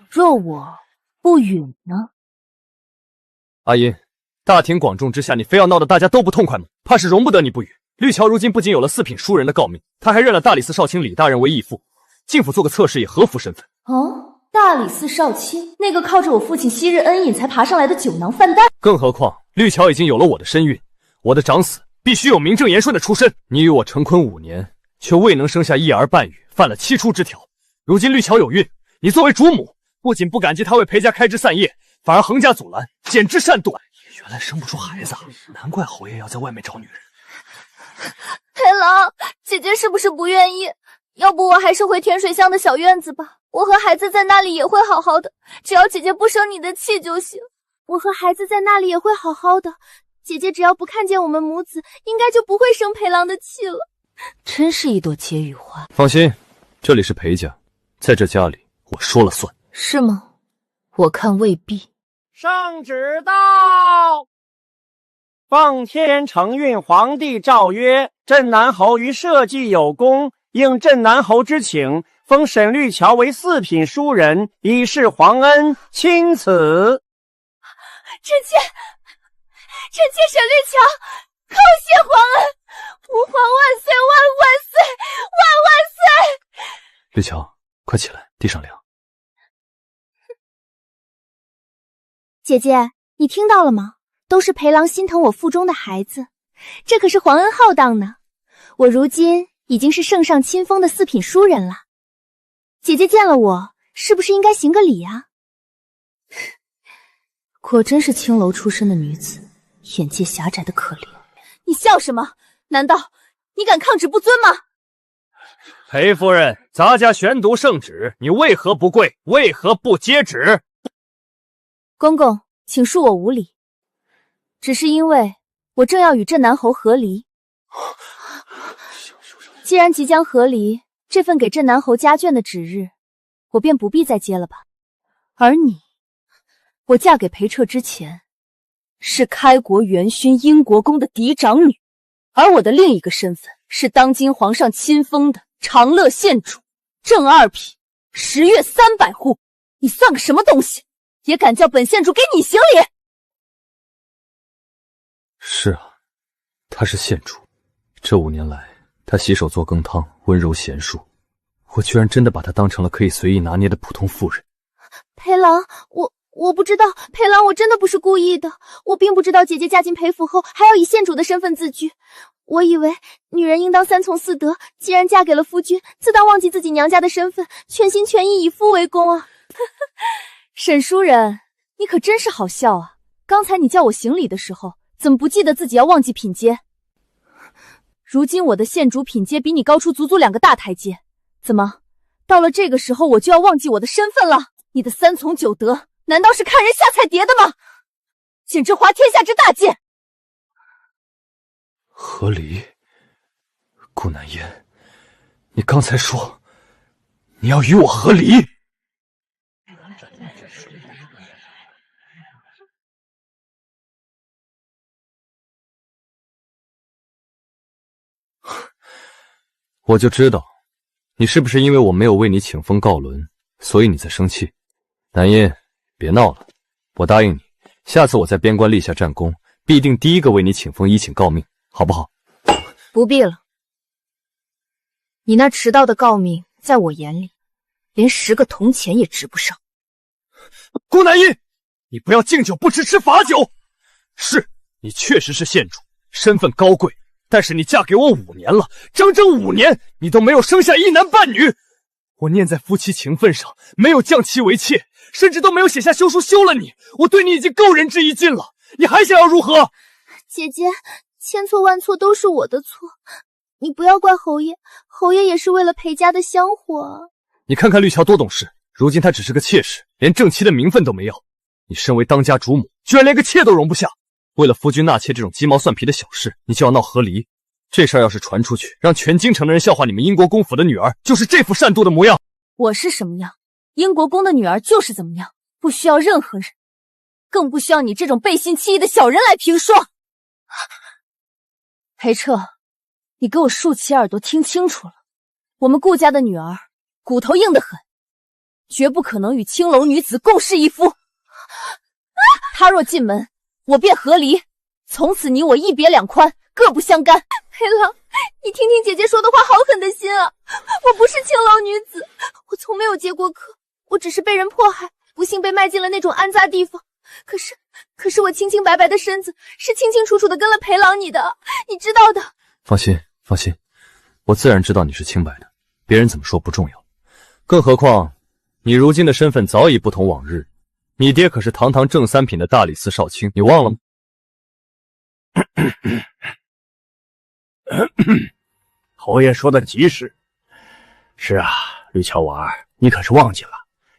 若我不允呢？阿音，大庭广众之下，你非要闹得大家都不痛快吗？怕是容不得你不允。绿桥如今不仅有了4品书人的诰命，他还认了大理寺少卿李大人为义父，进府做个侧室也合符身份。哦，大理寺少卿，那个靠着我父亲昔日恩荫才爬上来的酒囊饭袋。更何况绿桥已经有了我的身孕，我的长子必须有名正言顺的出身。你与我成婚5年，却未能生下一儿半女，犯了7出之条。如今绿桥有孕，你作为主母，不仅不感激他为裴家开枝散叶，反而横加阻拦，简直善妒。原来生不出孩子，难怪侯爷要在外面找女人。裴郎，姐姐是不是不愿意？要不我还是回甜水乡的小院子吧，我和孩子在那里也会好好的，只要姐姐不生你的气就行。我和孩子在那里也会好好的，姐姐只要不看见我们母子，应该就不会生裴郎的气了。真是一朵解语花。放心，这里是裴家，在这家里我说了算。是吗？我看未必。圣旨到！奉天承运皇帝诏曰：镇南侯于社稷有功，应镇南侯之请，封沈绿桥为4品书人，以示皇恩，钦此。臣妾沈绿桥叩谢皇恩，吾皇万岁万岁万岁！绿桥，快起来，地上凉。姐姐，你听到了吗？都是裴郎心疼我腹中的孩子，这可是皇恩浩荡呢。我如今已经是圣上亲封的4品书人了，姐姐见了我，是不是应该行个礼啊？果真是青楼出身的女子，眼界狭窄的可怜。你笑什么？难道你敢抗旨不遵吗？裴夫人，咱家宣读圣旨，你为何不跪？为何不接旨？公公，请恕我无礼，只是因为我正要与镇南侯和离。既然即将和离，这份给镇南侯家眷的旨日，我便不必再接了吧。而你，我嫁给裴彻之前，是开国元勋英国公的嫡长女，而我的另一个身份是当今皇上亲封的长乐县主，正2品，10月300户。你算个什么东西？也敢叫本县主给你行礼？是啊，他是县主，这5年来，他洗手做羹汤，温柔贤淑，我居然真的把他当成了可以随意拿捏的普通妇人。裴郎，我不知道，裴郎，我真的不是故意的，我并不知道姐姐嫁进裴府后还要以县主的身份自居，我以为女人应当3从4德，既然嫁给了夫君，自当忘记自己娘家的身份，全心全意以夫为公啊。沈书人，你可真是好笑啊！刚才你叫我行礼的时候，怎么不记得自己要忘记品阶？如今我的县主品阶比你高出足足2个大台阶，怎么到了这个时候我就要忘记我的身份了？你的3从9德难道是看人下菜碟的吗？简直滑天下之大鉴！和离，顾南烟，你刚才说你要与我和离？我就知道，你是不是因为我没有为你请封告纶，所以你在生气？南音，别闹了，我答应你，下次我在边关立下战功，必定第一个为你请封依请诰命，好不好？不必了，你那迟到的诰命，在我眼里，连10个铜钱也值不上。顾南音，你不要敬酒不吃吃罚酒。是，你确实是县主，身份高贵。但是你嫁给我5年了，整整5年，你都没有生下一男半女。我念在夫妻情分上，没有降其为妾，甚至都没有写下休书休了你。我对你已经够仁至义尽了，你还想要如何？姐姐，千错万错都是我的错，你不要怪侯爷，侯爷也是为了裴家的香火。你看看绿桥多懂事，如今她只是个妾室，连正妻的名分都没有。你身为当家主母，居然连个妾都容不下。为了夫君纳妾这种鸡毛蒜皮的小事，你就要闹和离？这事儿要是传出去，让全京城的人笑话你们英国公府的女儿就是这副善妒的模样。我是什么样，英国公的女儿就是怎么样，不需要任何人，更不需要你这种背信弃义的小人来评说。裴彻，你给我竖起耳朵听清楚了，我们顾家的女儿骨头硬得很，绝不可能与青楼女子共侍一夫。他若进门，我便和离，从此你我一别两宽，各不相干。裴郎，你听听姐姐说的话，好狠的心啊！我不是青楼女子，我从没有接过客，我只是被人迫害，不幸被卖进了那种安杂地方。可是我清清白白的身子是清清楚楚的跟了裴郎你的，你知道的。放心，放心，我自然知道你是清白的，别人怎么说不重要。更何况，你如今的身份早已不同往日，你爹可是堂堂正三品的大理寺少卿，你忘了吗？侯爷说的极是。是啊，绿乔娃儿，你可是忘记了，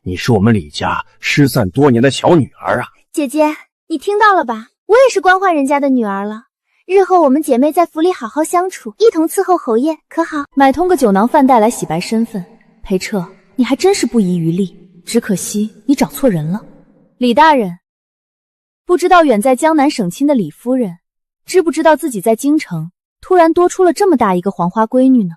你是我们李家失散多年的小女儿啊。姐姐，你听到了吧？我也是官宦人家的女儿了。日后我们姐妹在府里好好相处，一同伺候侯爷，可好？买通个酒囊饭袋来洗白身份，裴彻，你还真是不遗余力。只可惜你找错人了。李大人，不知道远在江南省亲的李夫人，知不知道自己在京城突然多出了这么大一个黄花闺女呢？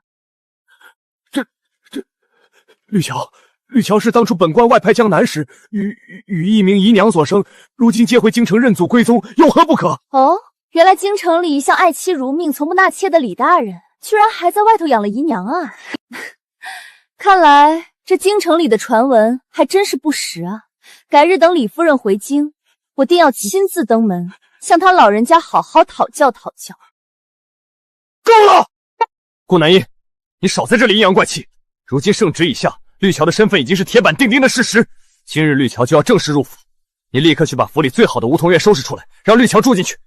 绿乔是当初本官外派江南时，与一名姨娘所生，如今接回京城认祖归宗，有何不可？哦，原来京城里向爱妻如命、从不纳妾的李大人，居然还在外头养了姨娘啊！看来这京城里的传闻还真是不实啊！改日等李夫人回京，我定要亲自登门，向她老人家好好讨教讨教。够了！顾南音，你少在这里阴阳怪气！如今圣旨已下，绿乔的身份已经是铁板钉钉的事实。今日绿乔就要正式入府，你立刻去把府里最好的梧桐院收拾出来，让绿乔住进去。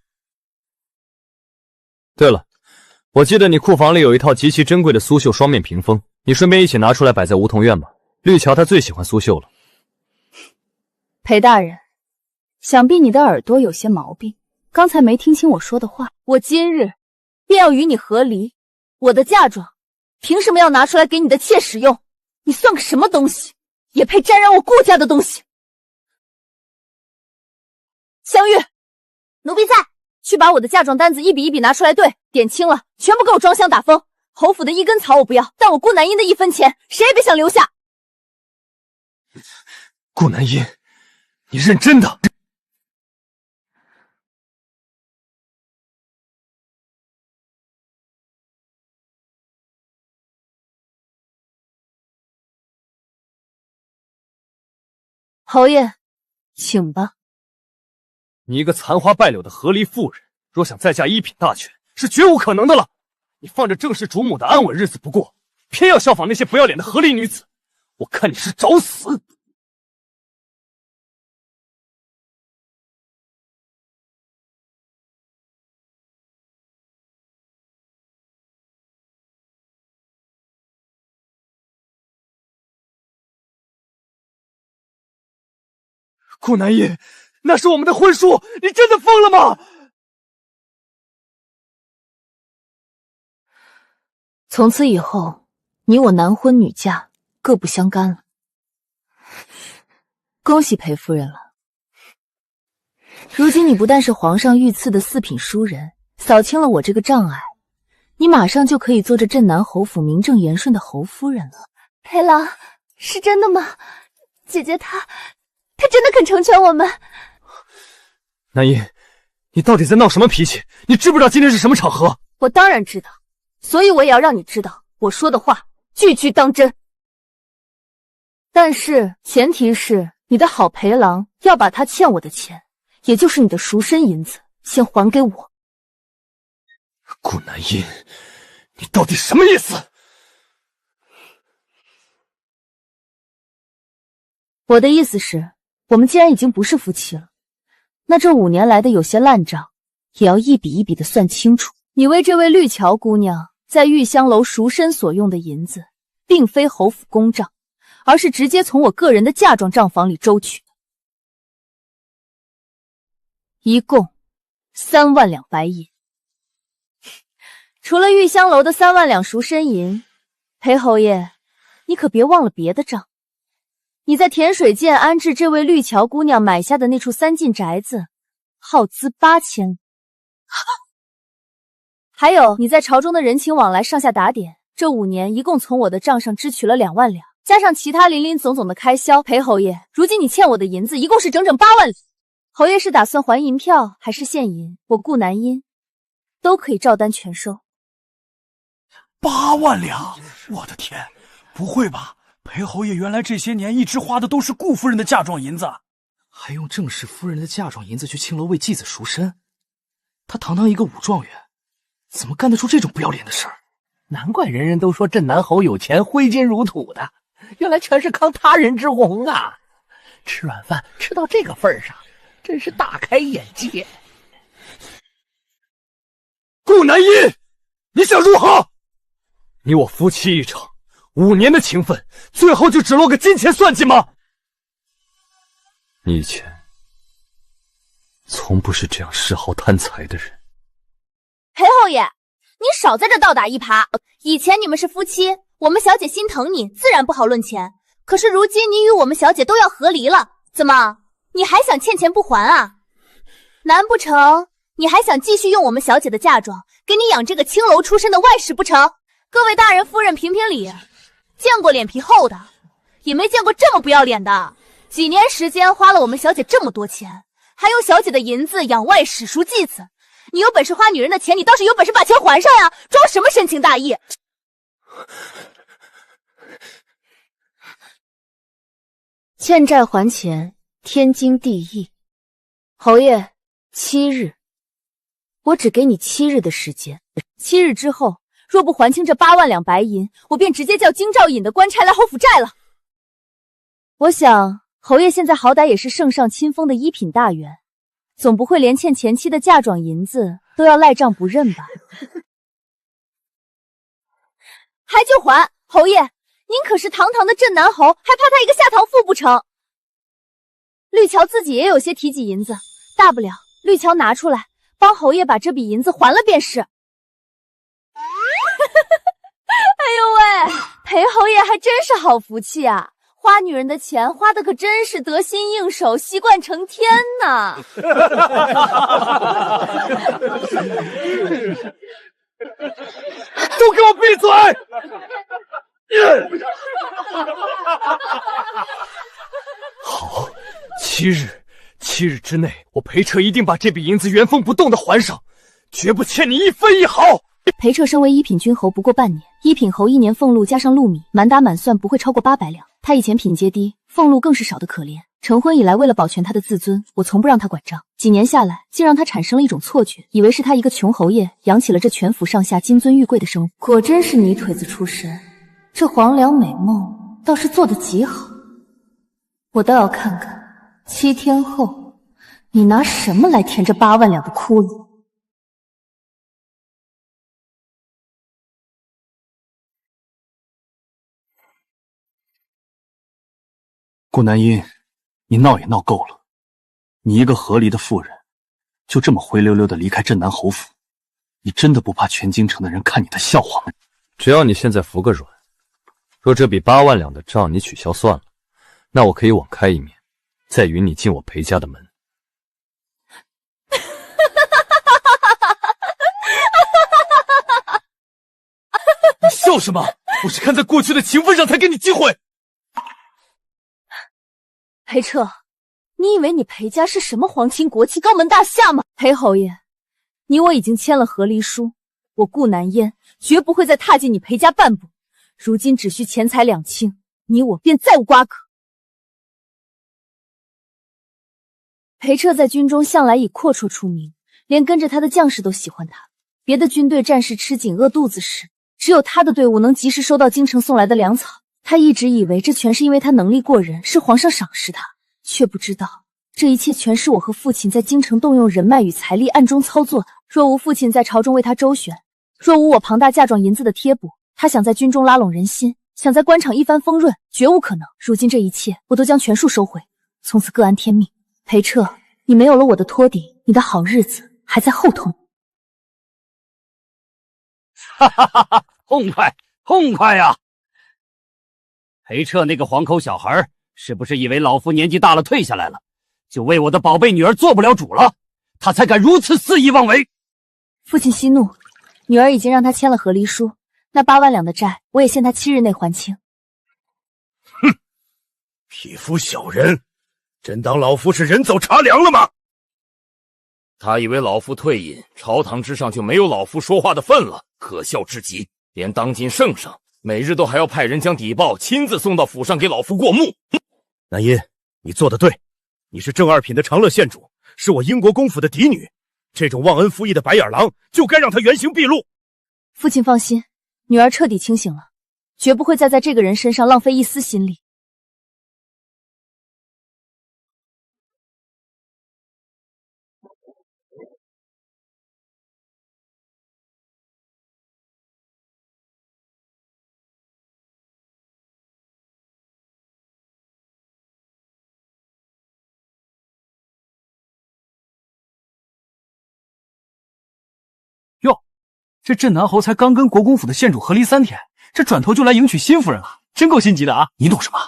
对了，我记得你库房里有一套极其珍贵的苏绣双面屏风，你顺便一起拿出来摆在梧桐院吧。绿乔她最喜欢苏绣了。裴大人，想必你的耳朵有些毛病，刚才没听清我说的话。我今日便要与你和离，我的嫁妆凭什么要拿出来给你的妾使用？你算个什么东西，也配沾染我顾家的东西？香玉，奴婢在，去把我的嫁妆单子一笔一笔拿出来对，点清了，全部给我装箱打封。侯府的一根草我不要，但我顾南音的1分钱，谁也别想留下。顾南音，你认真的？侯爷，请吧。你一个残花败柳的和离妇人，若想再嫁一品大权，是绝无可能的了。你放着正室主母的安稳日子不过，偏要效仿那些不要脸的和离女子，我看你是找死！顾南音，那是我们的婚书，你真的疯了吗？从此以后，你我男婚女嫁，各不相干了。恭喜裴夫人了。如今你不但是皇上御赐的4品淑人，扫清了我这个障碍，你马上就可以做着镇南侯府名正言顺的侯夫人了。裴郎，是真的吗？姐姐她真的肯成全我们？南音，你到底在闹什么脾气？你知不知道今天是什么场合？我当然知道，所以我也要让你知道，我说的话句句当真。但是前提是你的好裴郎要把他欠我的钱，也就是你的赎身银子，先还给我。顾南音，你到底什么意思？我的意思是，我们既然已经不是夫妻了，那这5年来的有些烂账，也要一笔一笔的算清楚。你为这位绿乔姑娘在玉香楼赎身所用的银子，并非侯府公账，而是直接从我个人的嫁妆账房里周取的，一共3万两白银。除了玉香楼的3万两赎身银，裴侯爷，你可别忘了别的账。你在甜水涧安置这位绿乔姑娘买下的那处3进宅子，耗资8000。还有你在朝中的人情往来上下打点，这5年一共从我的账上支取了2万两，加上其他林林总总的开销，裴侯爷，如今你欠我的银子一共是整整8万两。侯爷是打算还银票还是现银？我顾南音都可以照单全收。8万两！我的天，不会吧？裴侯爷原来这些年一直花的都是顾夫人的嫁妆银子，还用正室夫人的嫁妆银子去青楼为继子赎身。他堂堂一个武状元，怎么干得出这种不要脸的事儿？难怪人人都说镇南侯有钱，挥金如土的，原来全是慷他人之洪啊！吃软饭吃到这个份上，真是大开眼界。顾南音，你想如何？你我夫妻一场，5年的情分，最后就只落个金钱算计吗？你以前从不是这样嗜好贪财的人。裴侯爷，你少在这倒打一耙。以前你们是夫妻，我们小姐心疼你，自然不好论钱。可是如今你与我们小姐都要和离了，怎么你还想欠钱不还啊？难不成你还想继续用我们小姐的嫁妆给你养这个青楼出身的外室不成？各位大人夫人评评理，见过脸皮厚的，也没见过这么不要脸的。几年时间花了我们小姐这么多钱，还用小姐的银子养外室赎继子，你有本事花女人的钱，你倒是有本事把钱还上呀！装什么深情大义？欠债还钱，天经地义。侯爷，7日，我只给你7日的时间。7日之后，若不还清这8万两白银，我便直接叫京兆尹的官差来侯府寨了。我想，侯爷现在好歹也是圣上亲封的1品大员，总不会连欠前妻的嫁妆银子都要赖账不认吧？还就还，侯爷，您可是堂堂的镇南侯，还怕他一个下堂妇不成？绿乔自己也有些提己银子，大不了绿乔拿出来，帮侯爷把这笔银子还了便是。哎呦喂，裴侯爷还真是好福气啊！花女人的钱花的可真是得心应手，习惯成天呢。都给我闭嘴！好，7日之内，我裴彻一定把这笔银子原封不动的还上，绝不欠你1分1毫。裴彻身为1品君侯不过半年，1品侯1年俸禄加上禄米，满打满算不会超过800两。他以前品阶低，俸禄更是少得可怜。成婚以来，为了保全他的自尊，我从不让他管账。几年下来，竟让他产生了一种错觉，以为是他一个穷侯爷养起了这全府上下金尊玉贵的生物。果真是泥腿子出身，这黄粱美梦倒是做得极好。我倒要看看7天后你拿什么来填这8万两的窟窿。顾南音，你闹也闹够了。你一个和离的妇人，就这么灰溜溜的离开镇南侯府，你真的不怕全京城的人看你的笑话吗？只要你现在服个软，若这笔8万两的账你取消算了，那我可以网开一面，再允你进我裴家的门。你笑什么？我是看在过去的情分上才给你机会。裴彻，你以为你裴家是什么皇亲国戚、高门大厦吗？裴侯爷，你我已经签了和离书，我顾南烟绝不会再踏进你裴家半步。如今只需钱财两清，你我便再无瓜葛。裴彻在军中向来以阔绰出名，连跟着他的将士都喜欢他。别的军队战士吃紧饿肚子时，只有他的队伍能及时收到京城送来的粮草。他一直以为这全是因为他能力过人，是皇上赏识他，却不知道这一切全是我和父亲在京城动用人脉与财力暗中操作的。若无父亲在朝中为他周旋，若无我庞大嫁妆银子的贴补，他想在军中拉拢人心，想在官场一帆风顺，绝无可能。如今这一切我都将全数收回，从此各安天命。裴彻，你没有了我的托底，你的好日子还在后头。哈哈哈哈，痛快痛快呀！裴彻那个黄口小孩，是不是以为老夫年纪大了退下来了，就为我的宝贝女儿做不了主了？他才敢如此肆意妄为！父亲息怒，女儿已经让他签了和离书，那8万两的债，我也限他7日内还清。匹夫小人，真当老夫是人走茶凉了吗？他以为老夫退隐，朝堂之上就没有老夫说话的份了，可笑至极！连当今圣上每日都还要派人将底报亲自送到府上给老夫过目。南音，你做得对，你是正二品的长乐县主，是我英国公府的嫡女，这种忘恩负义的白眼狼就该让他原形毕露。父亲放心，女儿彻底清醒了，绝不会再在这个人身上浪费一丝心力。哟，这镇南侯才刚跟国公府的县主和离3天，这转头就来迎娶新夫人了，真够心急的啊！你懂什么？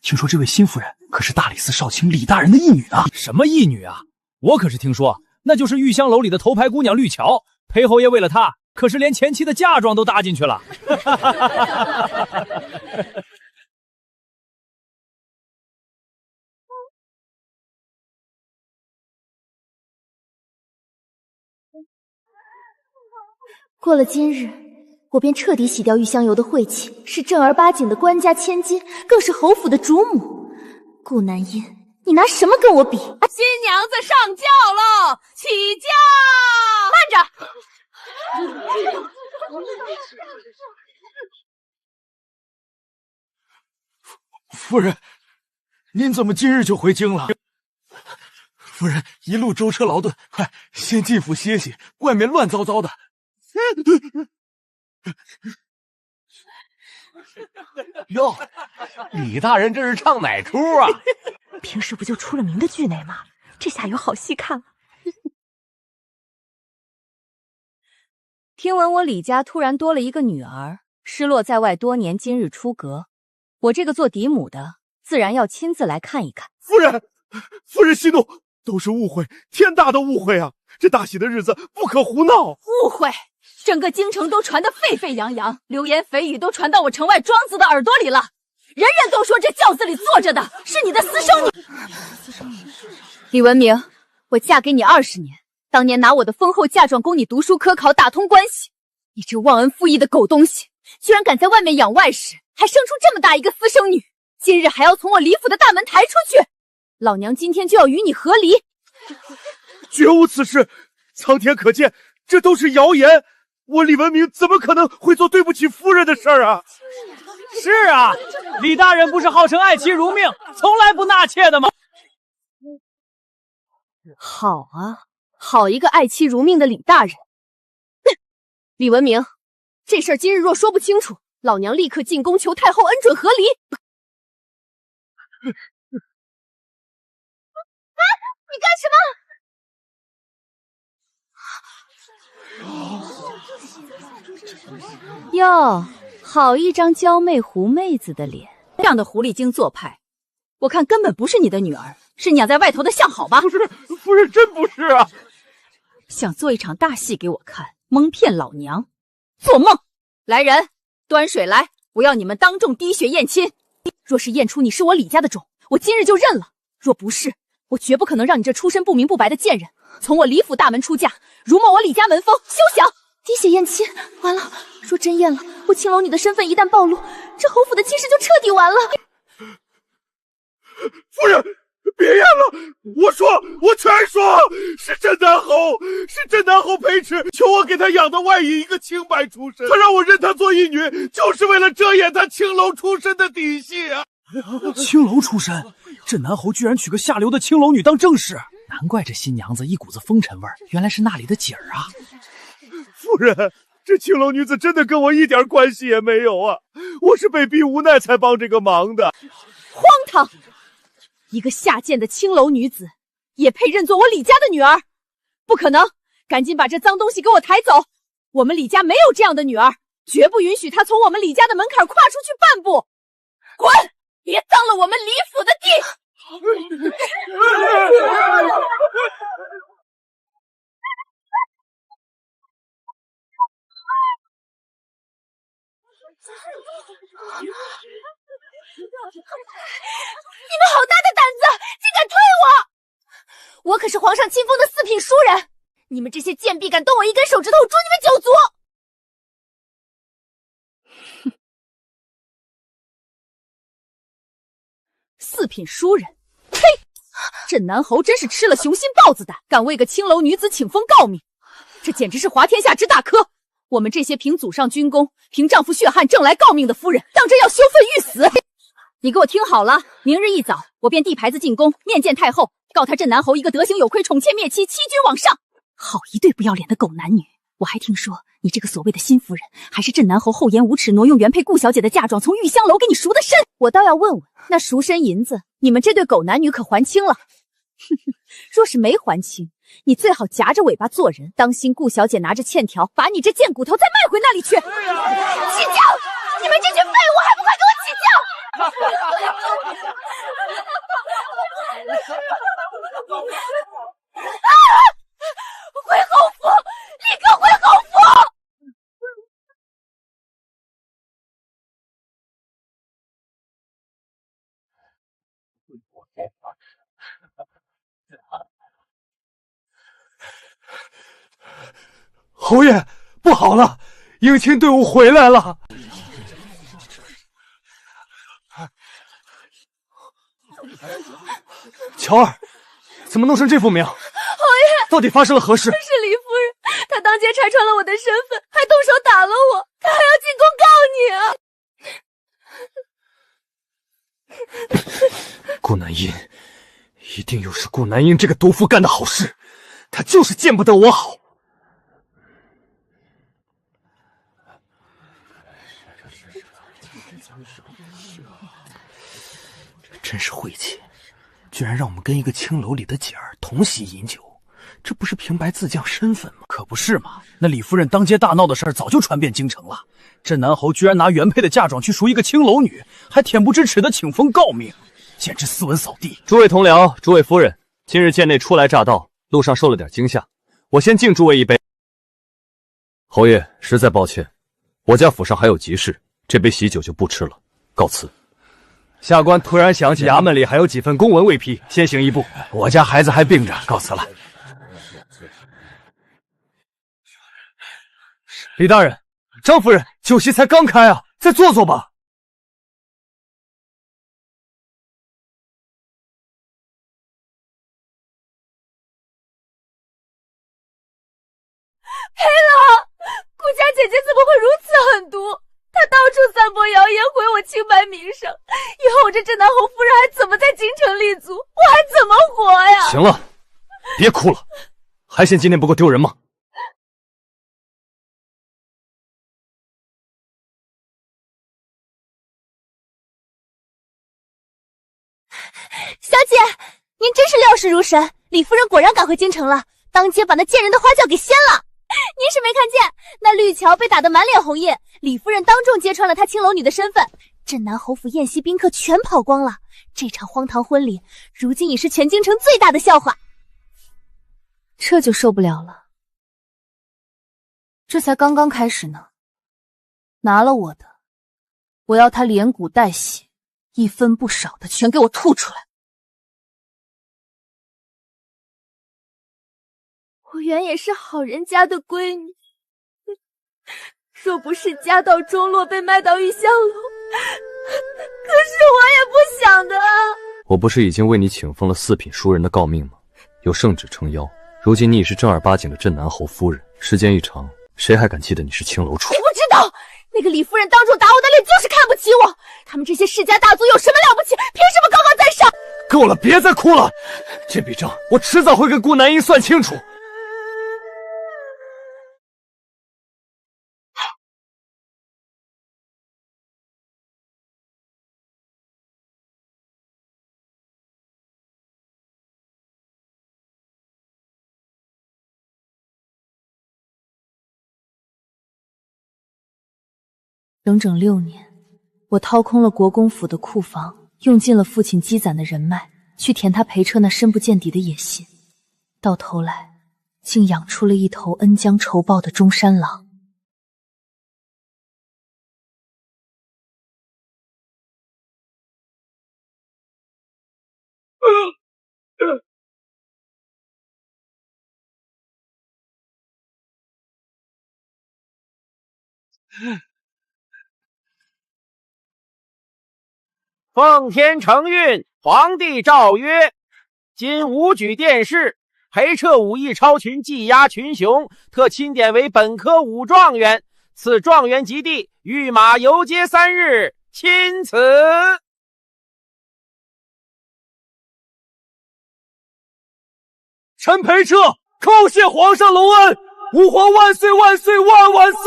听说这位新夫人可是大理寺少卿李大人的义女啊！什么义女啊？我可是听说，那就是玉香楼里的头牌姑娘绿乔。裴侯爷为了她，可是连前妻的嫁妆都搭进去了。过了今日，我便彻底洗掉玉香油的晦气，是正儿八经的官家千金，更是侯府的主母。顾南音，你拿什么跟我比？新娘子上轿喽，起驾！慢着！夫人，您怎么今日就回京了？夫人一路舟车劳顿，快先进府歇息，外面乱糟糟的。哟，李大人这是唱哪出啊？平时不就出了名的剧内吗？这下有好戏看了。听闻我李家突然多了一个女儿，失落在外多年，今日出阁，我这个做嫡母的自然要亲自来看一看。夫人，夫人息怒，都是误会，天大的误会啊！这大喜的日子不可胡闹。误会，整个京城都传得沸沸扬扬，流言蜚语都传到我城外庄子的耳朵里了，人人都说这轿子里坐着的是你的私生女。李文明，我嫁给你20年，当年拿我的丰厚嫁妆供你读书科考，打通关系。你这忘恩负义的狗东西，居然敢在外面养外室，还生出这么大一个私生女，今日还要从我李府的大门抬出去！老娘今天就要与你和离！绝无此事，苍天可见，这都是谣言。我李文明怎么可能会做对不起夫人的事儿啊？是啊，李大人不是号称爱妻如命，从来不纳妾的吗？好啊，好一个爱妻如命的李大人！李文明，这事儿今日若说不清楚，老娘立刻进宫求太后恩准和离！你干什么？哟，好一张娇媚狐妹子的脸，这样的狐狸精做派，我看根本不是你的女儿，是养在外头的相好吧？不是，夫人真不是啊！想做一场大戏给我看，蒙骗老娘，做梦！来人，端水来，我要你们当众滴血验亲。若是验出你是我李家的种，我今日就认了；若不是，我绝不可能让你这出身不明不白的贱人从我李府大门出嫁，辱没我李家门风，休想！滴血验亲，完了！若真验了，我青楼女的身份一旦暴露，这侯府的亲事就彻底完了。夫人，别验了！我全说，是镇南侯裴迟求我给他养的外姨一个清白出身，他让我认她做义女，就是为了遮掩他青楼出身的底细啊！青楼出身，镇南侯居然娶个下流的青楼女当正室，难怪这新娘子一股子风尘味儿，原来是那里的景儿啊！夫人，这青楼女子真的跟我一点关系也没有啊！我是被逼无奈才帮这个忙的。荒唐！一个下贱的青楼女子，也配认作我李家的女儿？不可能！赶紧把这脏东西给我抬走！我们李家没有这样的女儿，绝不允许她从我们李家的门槛跨出去半步！滚！别脏了我们李府的地！们好大的胆子，竟敢推我！我可是皇上亲封的四品书人，你们这些贱婢敢动我一根手指头，我诛你们9族！哼，四品书人，呸！镇南侯真是吃了雄心豹子胆，敢为个青楼女子请封诰命，这简直是滑天下之大科！我们这些凭祖上军功、凭丈夫血汗挣来诰命的夫人，当真要羞愤欲死！你给我听好了，明日一早，我便递牌子进宫，面见太后，告他镇南侯一个德行有亏、宠妾灭妻、欺君罔上，好一对不要脸的狗男女！我还听说你这个所谓的新夫人，还是镇南侯厚颜无耻挪用原配顾小姐的嫁妆，从玉香楼给你赎的身。我倒要问问，那赎身银子，你们这对狗男女可还清了？哼哼，若是没还清，你最好夹着尾巴做人，当心顾小姐拿着欠条，把你这贱骨头再卖回那里去。起轿！你们这群废物，还不快给我起轿！回侯府，立刻回侯府！侯爷，不好了，迎亲队伍回来了！乔儿，怎么弄成这副名？侯爷，到底发生了何事？是李夫人，她当街拆穿了我的身份，还动手打了我，她还要进宫告你啊！顾南音，一定又是顾南音这个毒妇干的好事，她就是见不得我好。真是晦气，居然让我们跟一个青楼里的姐儿同席饮酒，这不是平白自降身份吗？可不是嘛！那李夫人当街大闹的事儿早就传遍京城了，镇南侯居然拿原配的嫁妆去赎一个青楼女，还恬不知耻的请封诰命，简直斯文扫地！诸位同僚，诸位夫人，今日见内初来乍到，路上受了点惊吓，我先敬诸位一杯。侯爷，实在抱歉，我家府上还有急事，这杯喜酒就不吃了，告辞。下官突然想起衙门里还有几份公文未批，先行一步。我家孩子还病着，告辞了。李大人，张夫人，酒席才刚开啊，再坐坐吧。黑了，顾家姐姐怎么会如此狠毒？她到处散播谣言，毁我清白名声，以后我这镇南侯夫人还怎么在京城立足？我还怎么活呀？行了，别哭了，还嫌今天不够丢人吗？小姐，您真是料事如神，李夫人果然赶回京城了，当街把那贱人的花轿给掀了。您是没看见，那绿乔被打得满脸红印，李夫人当众揭穿了她青楼女的身份，镇南侯府宴席宾客全跑光了。这场荒唐婚礼，如今已是全京城最大的笑话。这就受不了了，这才刚刚开始呢。拿了我的，我要他连骨带血，一分不少的全给我吐出来。我原也是好人家的闺女，若不是家道中落被卖到玉香楼，可是我也不想的啊。我不是已经为你请封了4品书人的诰命吗？有圣旨撑腰，如今你已是正儿八经的镇南侯夫人，时间一长，谁还敢记得你是青楼处？你不知道，那个李夫人当众打我的脸，就是看不起我。他们这些世家大族有什么了不起？凭什么高高在上？够了，别再哭了，这笔账我迟早会跟顾南音算清楚。整整6年，我掏空了国公府的库房，用尽了父亲积攒的人脉，去填他裴彻那深不见底的野心，到头来竟养出了一头恩将仇报的中山狼。奉天承运，皇帝诏曰：今武举殿试，裴彻武艺超群，技压群雄，特钦点为本科武状元。赐状元及第，御马游街3日，钦此。臣裴彻叩谢皇上隆恩，吾皇万岁万岁万万岁！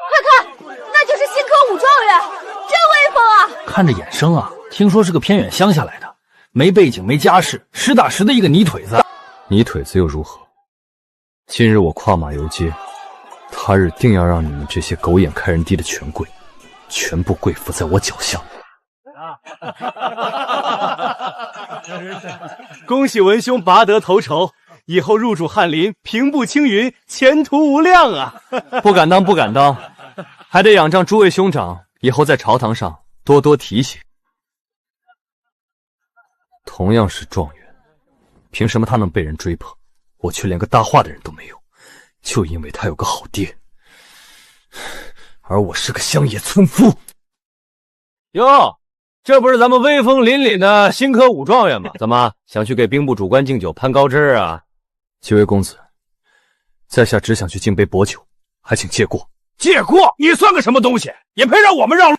快看，那就是新科武状元，真威风啊！看着眼生啊，听说是个偏远乡下来的，没背景没家世，实打实的一个泥腿子。泥腿子又如何？今日我跨马游街，他日定要让你们这些狗眼看人低的权贵，全部跪伏在我脚下。恭喜文兄拔得头筹，以后入主翰林，平步青云，前途无量啊！不敢当，不敢当，还得仰仗诸位兄长以后在朝堂上多多提醒。同样是状元，凭什么他能被人追捧，我却连个搭话的人都没有？就因为他有个好爹，而我是个乡野村夫。哟，这不是咱们威风凛凛的新科武状元吗？怎么想去给兵部主官敬酒攀高枝啊？几位公子，在下只想去敬杯薄酒，还请借过。借过？你算个什么东西？也配让我们让路？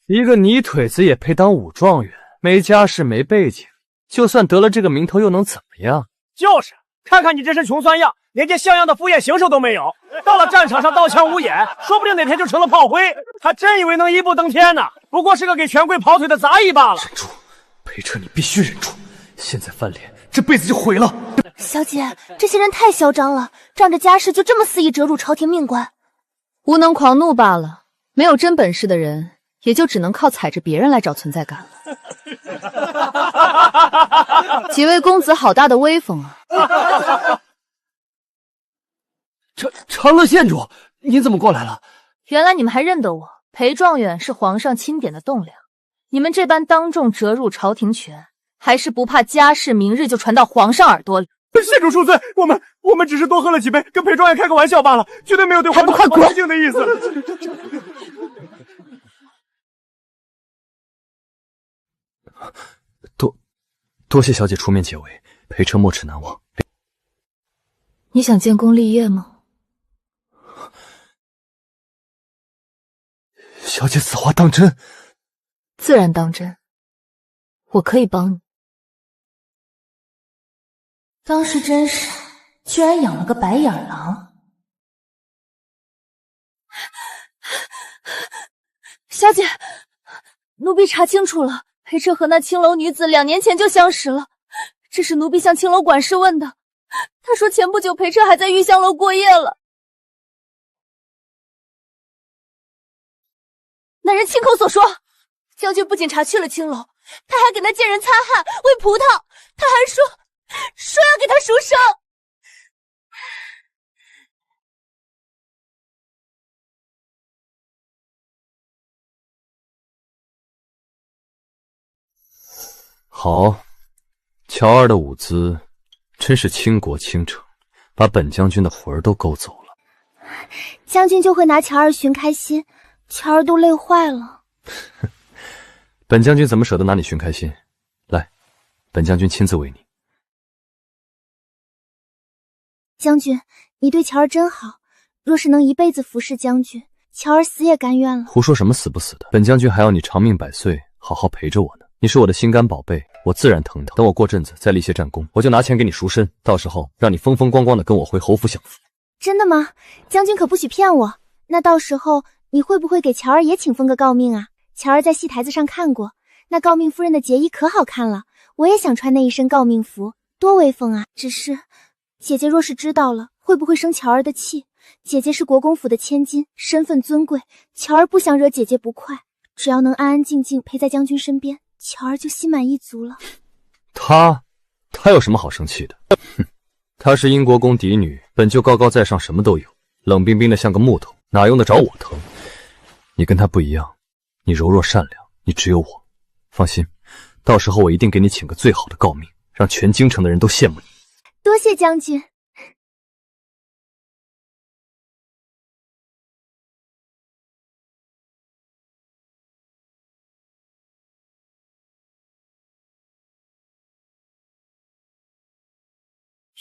一个泥腿子也配当武状元？没家世没背景，就算得了这个名头又能怎么样？就是，看看你这身穷酸样，连件像样的敷衍行首都没有。到了战场上刀枪无眼，说不定哪天就成了炮灰。他真以为能一步登天呢？不过是个给权贵跑腿的杂役罢了。忍住，裴彻，你必须忍住！现在翻脸，这辈子就毁了。小姐，这些人太嚣张了，仗着家世就这么肆意折辱朝廷命官，无能狂怒罢了。没有真本事的人，也就只能靠踩着别人来找存在感了。几位公子好大的威风啊！长乐县主，你怎么过来了？原来你们还认得我，裴状元是皇上钦点的栋梁。你们这般当众折辱朝廷权，还是不怕家事明日就传到皇上耳朵里？县主恕罪，我们只是多喝了几杯，跟裴状元开个玩笑罢了，绝对没有对皇上不敬的意思。多谢小姐出面解围，裴彻没齿难忘。你想建功立业吗？小姐此话当真？自然当真，我可以帮你。当时真傻，居然养了个白眼狼。小姐，奴婢查清楚了，裴彻和那青楼女子2年前就相识了，这是奴婢向青楼管事问的。他说前不久裴彻还在玉香楼过夜了。那人亲口所说，将军不仅查去了青楼，他还给那贱人擦汗喂葡萄，他还说要给他赎生。好，乔儿的舞姿真是倾国倾城，把本将军的魂儿都勾走了。将军就会拿乔儿寻开心，乔儿都累坏了。本将军怎么舍得拿你寻开心？来，本将军亲自喂你。将军，你对乔儿真好，若是能一辈子服侍将军，乔儿死也甘愿了。胡说什么死不死的，本将军还要你长命百岁，好好陪着我呢。你是我的心肝宝贝，我自然疼的。等我过阵子再立些战功，我就拿钱给你赎身，到时候让你风风光光的跟我回侯府享福。真的吗？将军可不许骗我。那到时候你会不会给乔儿也请封个诰命啊？乔儿在戏台子上看过，那诰命夫人的节衣可好看了，我也想穿那一身诰命服，多威风啊！只是姐姐若是知道了，会不会生乔儿的气？姐姐是国公府的千金，身份尊贵，乔儿不想惹姐姐不快，只要能安安静静陪在将军身边，乔儿就心满意足了。他有什么好生气的？哼，她是英国公嫡女，本就高高在上，什么都有，冷冰冰的像个木头，哪用得着我疼？你跟她不一样，你柔弱善良，你只有我。放心，到时候我一定给你请个最好的诰命，让全京城的人都羡慕你。多谢将军。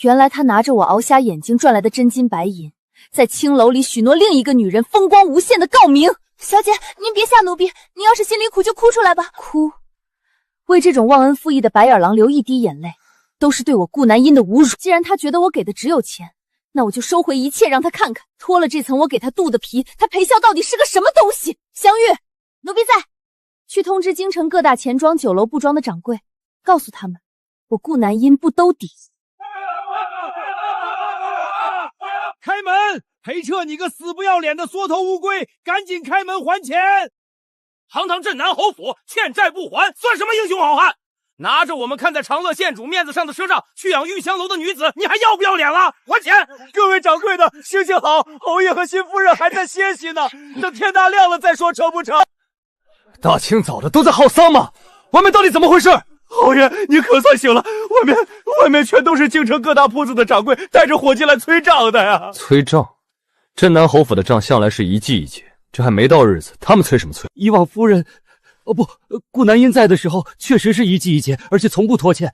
原来他拿着我熬瞎眼睛赚来的真金白银，在青楼里许诺另一个女人风光无限的诰命。小姐，您别瞎奴婢，您要是心里苦就哭出来吧。哭？为这种忘恩负义的白眼狼流一滴眼泪，都是对我顾南音的侮辱。既然他觉得我给的只有钱，那我就收回一切，让他看看脱了这层我给他镀的皮，他裴笑到底是个什么东西。香玉，奴婢在。去通知京城各大钱庄、酒楼、布庄的掌柜，告诉他们，我顾南音不兜底。开门！裴彻，你个死不要脸的缩头乌龟，赶紧开门还钱！堂堂镇南侯府，欠债不还，算什么英雄好汉？拿着我们看在长乐县主面子上的赊账去养玉香楼的女子，你还要不要脸了？还钱！各位掌柜的，行行好，侯爷和新夫人还在歇息呢，等天大亮了再说，成不成？大清早的都在耗丧吗？外面到底怎么回事？侯爷，你可算醒了！外面全都是京城各大铺子的掌柜，带着伙计来催账的呀！催账？镇南侯府的账向来是一季一结，这还没到日子，他们催什么催？以往夫人，顾南音在的时候，确实是一季一结，而且从不拖欠。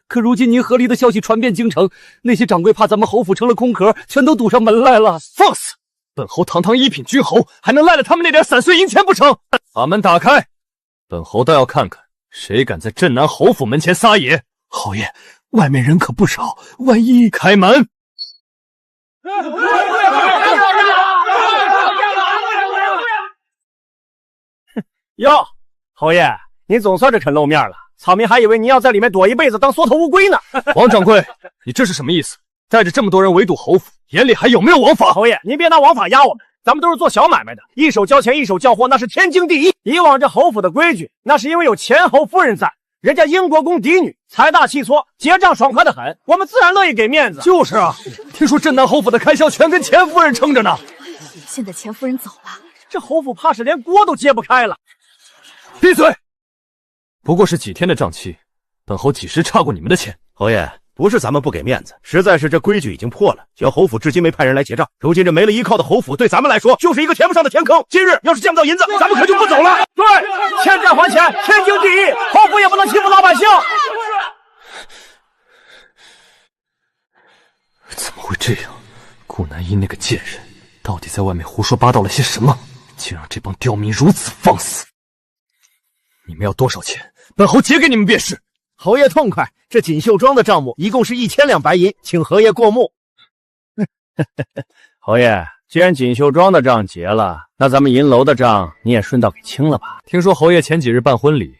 可如今您和离的消息传遍京城，那些掌柜怕咱们侯府成了空壳，全都堵上门来了。放肆！本侯堂堂一品君侯，还能赖了他们那点散碎银钱不成？把门打开，本侯倒要看看谁敢在镇南侯府门前撒野。侯爷，外面人可不少，万一……开门！哟，侯爷，您总算是肯露面了，草民还以为您要在里面躲一辈子当缩头乌龟呢。王掌柜，你这是什么意思？带着这么多人围堵侯府，眼里还有没有王法？侯爷，您别拿王法压我们，咱们都是做小买卖的，一手交钱一手交货，那是天经地义。以往这侯府的规矩，那是因为有前侯夫人在，人家英国公嫡女，财大气粗，结账爽快的很，我们自然乐意给面子。就是啊，听说镇南侯府的开销全跟钱夫人撑着呢。现在钱夫人走了，这侯府怕是连锅都揭不开了。闭嘴！不过是几天的账期，本侯几时差过你们的钱？侯爷，不是咱们不给面子，实在是这规矩已经破了。小侯府至今没派人来结账，如今这没了依靠的侯府，对咱们来说就是一个填不上的填坑。今日要是见不到银子，咱们可就不走了。对，欠债还钱，天经地义，侯府也不能欺负老百姓。怎么会这样？顾南音那个贱人，到底在外面胡说八道了些什么？竟让这帮刁民如此放肆！你们要多少钱？本侯结给你们便是。侯爷痛快，这锦绣庄的账目一共是1000两白银，请侯爷过目。侯爷，既然锦绣庄的账结了，那咱们银楼的账你也顺道给清了吧？听说侯爷前几日办婚礼，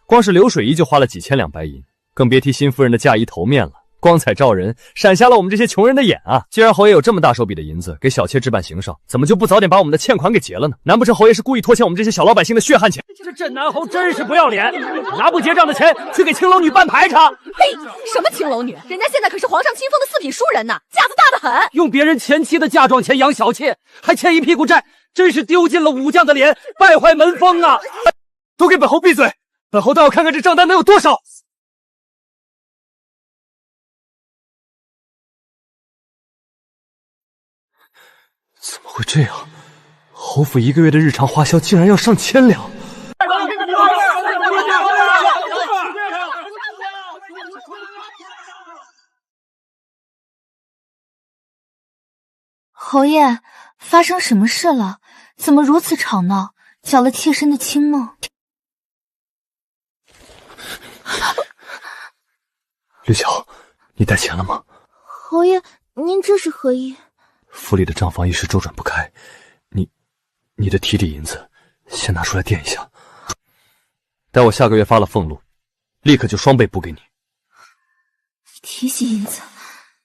光是流水仪就花了几千两白银，更别提新夫人的嫁衣头面了，光彩照人，闪瞎了我们这些穷人的眼啊！既然侯爷有这么大手笔的银子给小妾置办行上，怎么就不早点把我们的欠款给结了呢？难不成侯爷是故意拖欠我们这些小老百姓的血汗钱？这镇南侯真是不要脸，拿不结账的钱去给青楼女办排场。嘿，什么青楼女？人家现在可是皇上亲封的4品淑人呢，架子大得很。用别人前妻的嫁妆钱养小妾，还欠一屁股债，真是丢尽了武将的脸，败坏门风啊！都给本侯闭嘴！本侯倒要看看这账单能有多少。怎么会这样？侯府1个月的日常花销竟然要上1000两！侯爷，发生什么事了？怎么如此吵闹，搅了妾身的清梦？绿乔，你带钱了吗？侯爷，您这是何意？府里的账房一时周转不开，你的提里银子先拿出来垫一下，待我下个月发了俸禄，立刻就双倍补给你。提起银子，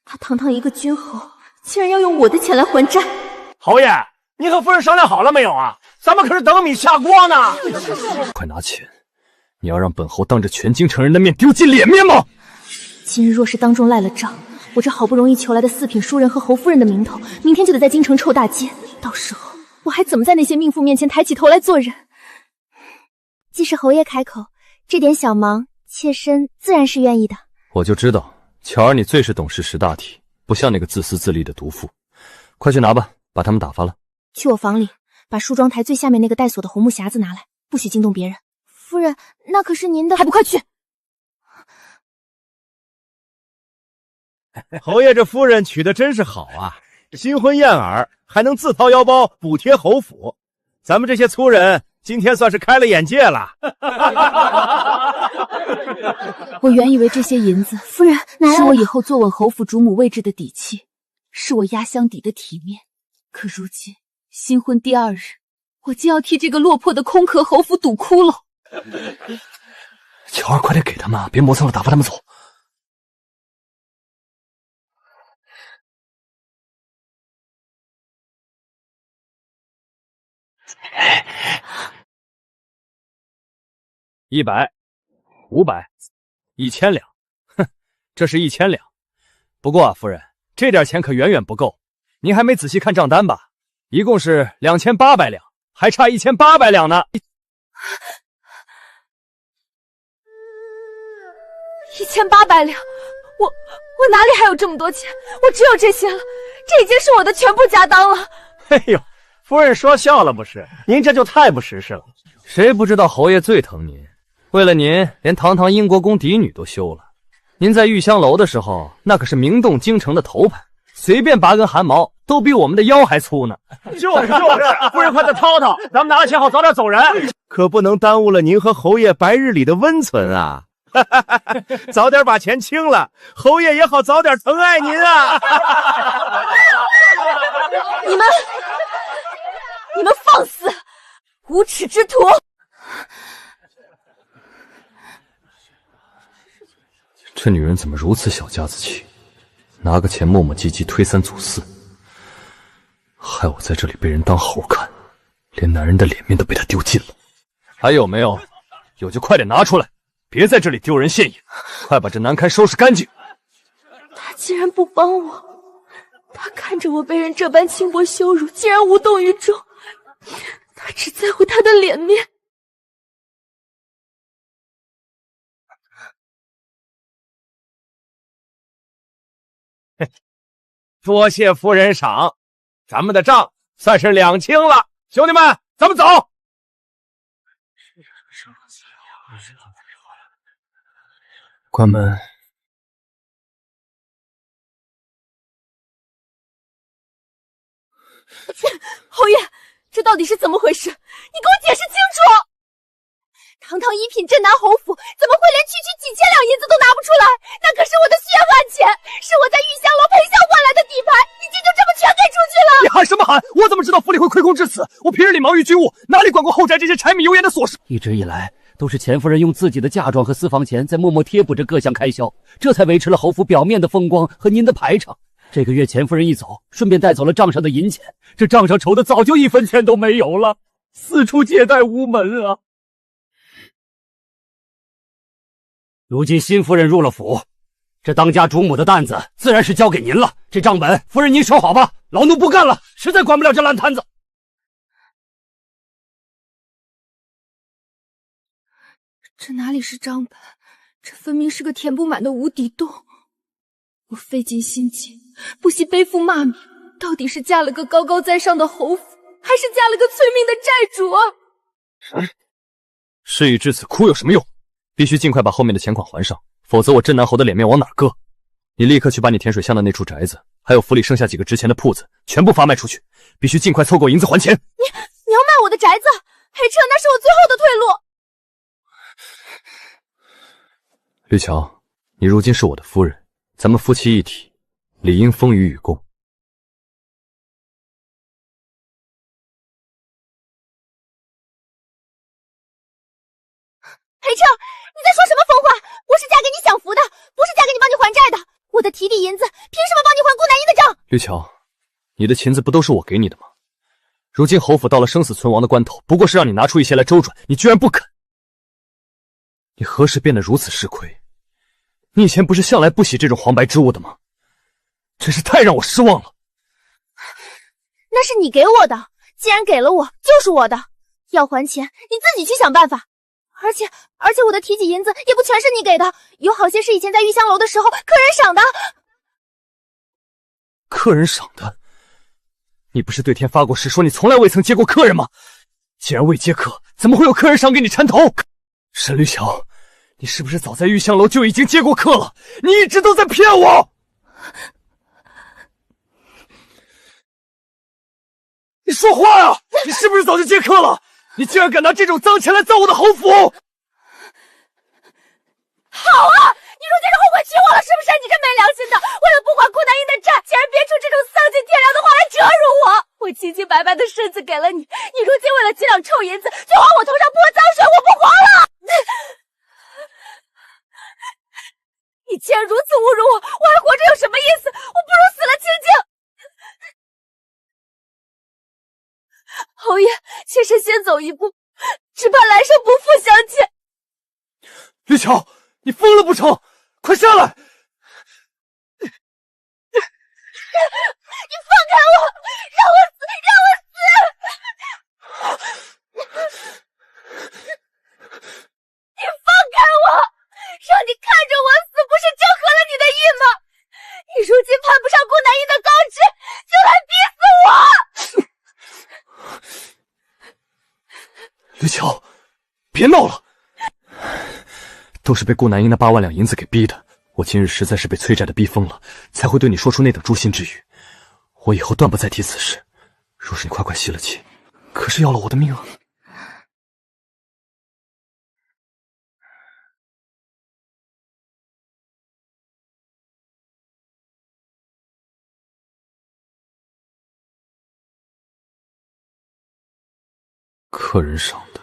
他堂堂一个君侯，竟然要用我的钱来还债。侯爷，你和夫人商量好了没有啊？咱们可是等米下锅呢。快拿钱！你要让本侯当着全京城人的面丢尽脸面吗？今日若是当众赖了账，我这好不容易求来的4品淑人和侯夫人的名头，明天就得在京城臭大街。到时候我还怎么在那些命妇面前抬起头来做人？既是侯爷开口，这点小忙，妾身自然是愿意的。我就知道，巧儿你最是懂事识大体，不像那个自私自利的毒妇。快去拿吧，把他们打发了。去我房里，把梳妆台最下面那个带锁的红木匣子拿来，不许惊动别人。夫人，那可是您的，还不快去！侯爷这夫人娶的真是好啊，新婚燕尔，还能自掏腰包补贴侯府，咱们这些粗人今天算是开了眼界了。我原以为这些银子，夫人是我以后坐稳侯府主母位置的底气，是我压箱底的体面。可如今新婚第2日，我竟要替这个落魄的空壳侯府堵窟窿。巧儿，快点给他们，别磨蹭了，打发他们走。100、500、1000两，哼，这是1000两。不过啊，夫人，这点钱可远远不够。您还没仔细看账单吧？一共是2800两，还差1800两呢。1800两，我哪里还有这么多钱？我只有这些了，这已经是我的全部家当了。哎呦，夫人说笑了不是？您这就太不识时了。谁不知道侯爷最疼您？为了您，连堂堂英国宫嫡女都休了。您在玉香楼的时候，那可是名动京城的头牌，随便拔根汗毛都比我们的腰还粗呢。就是，夫人快点掏掏，咱们拿了钱好早点走人。可不能耽误了您和侯爷白日里的温存啊！早点把钱清了，侯爷也好早点疼爱您啊！你们放肆，无耻之徒！这女人怎么如此小家子气，拿个钱磨磨唧唧推三阻四，害我在这里被人当猴看，连男人的脸面都被她丢尽了。还有没有？有就快点拿出来，别在这里丢人现眼，快把这难堪收拾干净。他竟然不帮我，他看着我被人这般轻薄羞辱，竟然无动于衷，他只在乎他的脸面。多谢夫人赏，咱们的账算是两清了。兄弟们，咱们走。关门。侯爷，这到底是怎么回事？你给我解释清楚！堂堂一品镇南侯府，怎么会连区区几千两银子都拿不出来？那可是我的血汗钱，是我在玉香楼陪笑换来的底牌，已经就这么全给出去了！你喊什么喊？我怎么知道府里会亏空至此？我平日里忙于居务，哪里管过后宅这些柴米油盐的琐事？一直以来，都是钱夫人用自己的嫁妆和私房钱在默默贴补着各项开销，这才维持了侯府表面的风光和您的排场。这个月钱夫人一走，顺便带走了账上的银钱，这账上筹的早就1分钱都没有了，四处借贷无门啊！如今新夫人入了府，这当家主母的担子自然是交给您了。这账本，夫人您收好吧，老奴不干了，实在管不了这烂摊子。这哪里是账本，这分明是个填不满的无底洞。我费尽心机，不惜背负骂名，到底是嫁了个高高在上的侯府，还是嫁了个催命的债主啊？事已至此，哭有什么用？必须尽快把后面的钱款还上，否则我镇南侯的脸面往哪儿搁？你立刻去把你甜水巷的那处宅子，还有府里剩下几个值钱的铺子，全部发卖出去，必须尽快凑够银子还钱。你要卖我的宅子？黑彻，那是我最后的退路。绿桥，你如今是我的夫人，咱们夫妻一体，理应风雨与共。黑彻，你在说什么疯话？我是嫁给你享福的，不是嫁给你帮你还债的。我的提地银子凭什么帮你还顾南音的账？绿桥，你的琴子不都是我给你的吗？如今侯府到了生死存亡的关头，不过是让你拿出一些来周转，你居然不肯。你何时变得如此吃亏？你以前不是向来不喜这种黄白之物的吗？真是太让我失望了。那是你给我的，既然给了我，就是我的。要还钱，你自己去想办法。而且我的提己银子也不全是你给的，有好些是以前在玉香楼的时候客人赏的。客人赏的？你不是对天发过誓，说你从来未曾接过客人吗？既然未接客，怎么会有客人赏给你缠头？沈绿桥，你是不是早在玉香楼就已经接过客了？你一直都在骗我！你说话呀！你是不是早就接客了？你竟然敢拿这种脏钱来造我的侯府！好啊！你如今是后悔娶我了是不是？你这没良心的，为了不还顾南英的债，竟然编出这种丧尽天良的话来折辱我！我清清白白的身子给了你，你如今为了几两臭银子，就往我头上泼脏水，我不活了！你既然如此侮辱我，我还活着有什么意思？我不如死了清净！侯爷，妾身先走一步，只怕来生不复相见。绿桥，你疯了不成？快下来！你放开我，让我死，让我死！你放开我，让你看着我死，不是正合了你的意吗？你如今攀不上顾南英的高枝，就来逼死我！绿桥，别闹了，都是被顾南英那8万两银子给逼的。我今日实在是被催债的逼疯了，才会对你说出那等诛心之语。我以后断不再提此事。若是你快吸了气，可是要了我的命啊！客人赏的。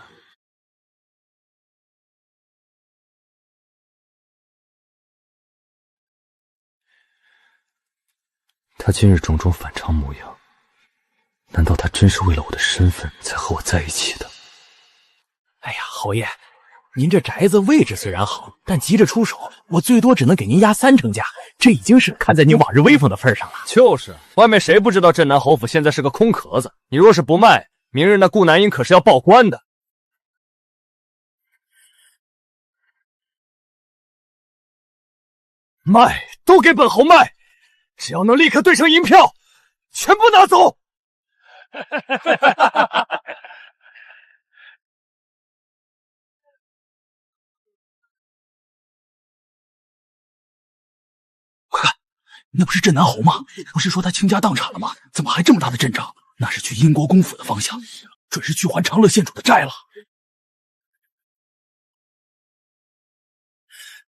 他今日种种反常模样，难道他真是为了我的身份才和我在一起的？哎呀，侯爷，您这宅子位置虽然好，但急着出手，我最多只能给您压3成价，这已经是看在您往日威风的份上了。就是，外面谁不知道镇南侯府现在是个空壳子？你若是不卖，明日那顾南英可是要报官的。卖，都给本侯卖！只要能立刻兑成银票，全部拿走！快看，那不是镇南侯吗？不是说他倾家荡产了吗？怎么还这么大的阵仗？那是去英国公府的方向，准是去还长乐县主的债了。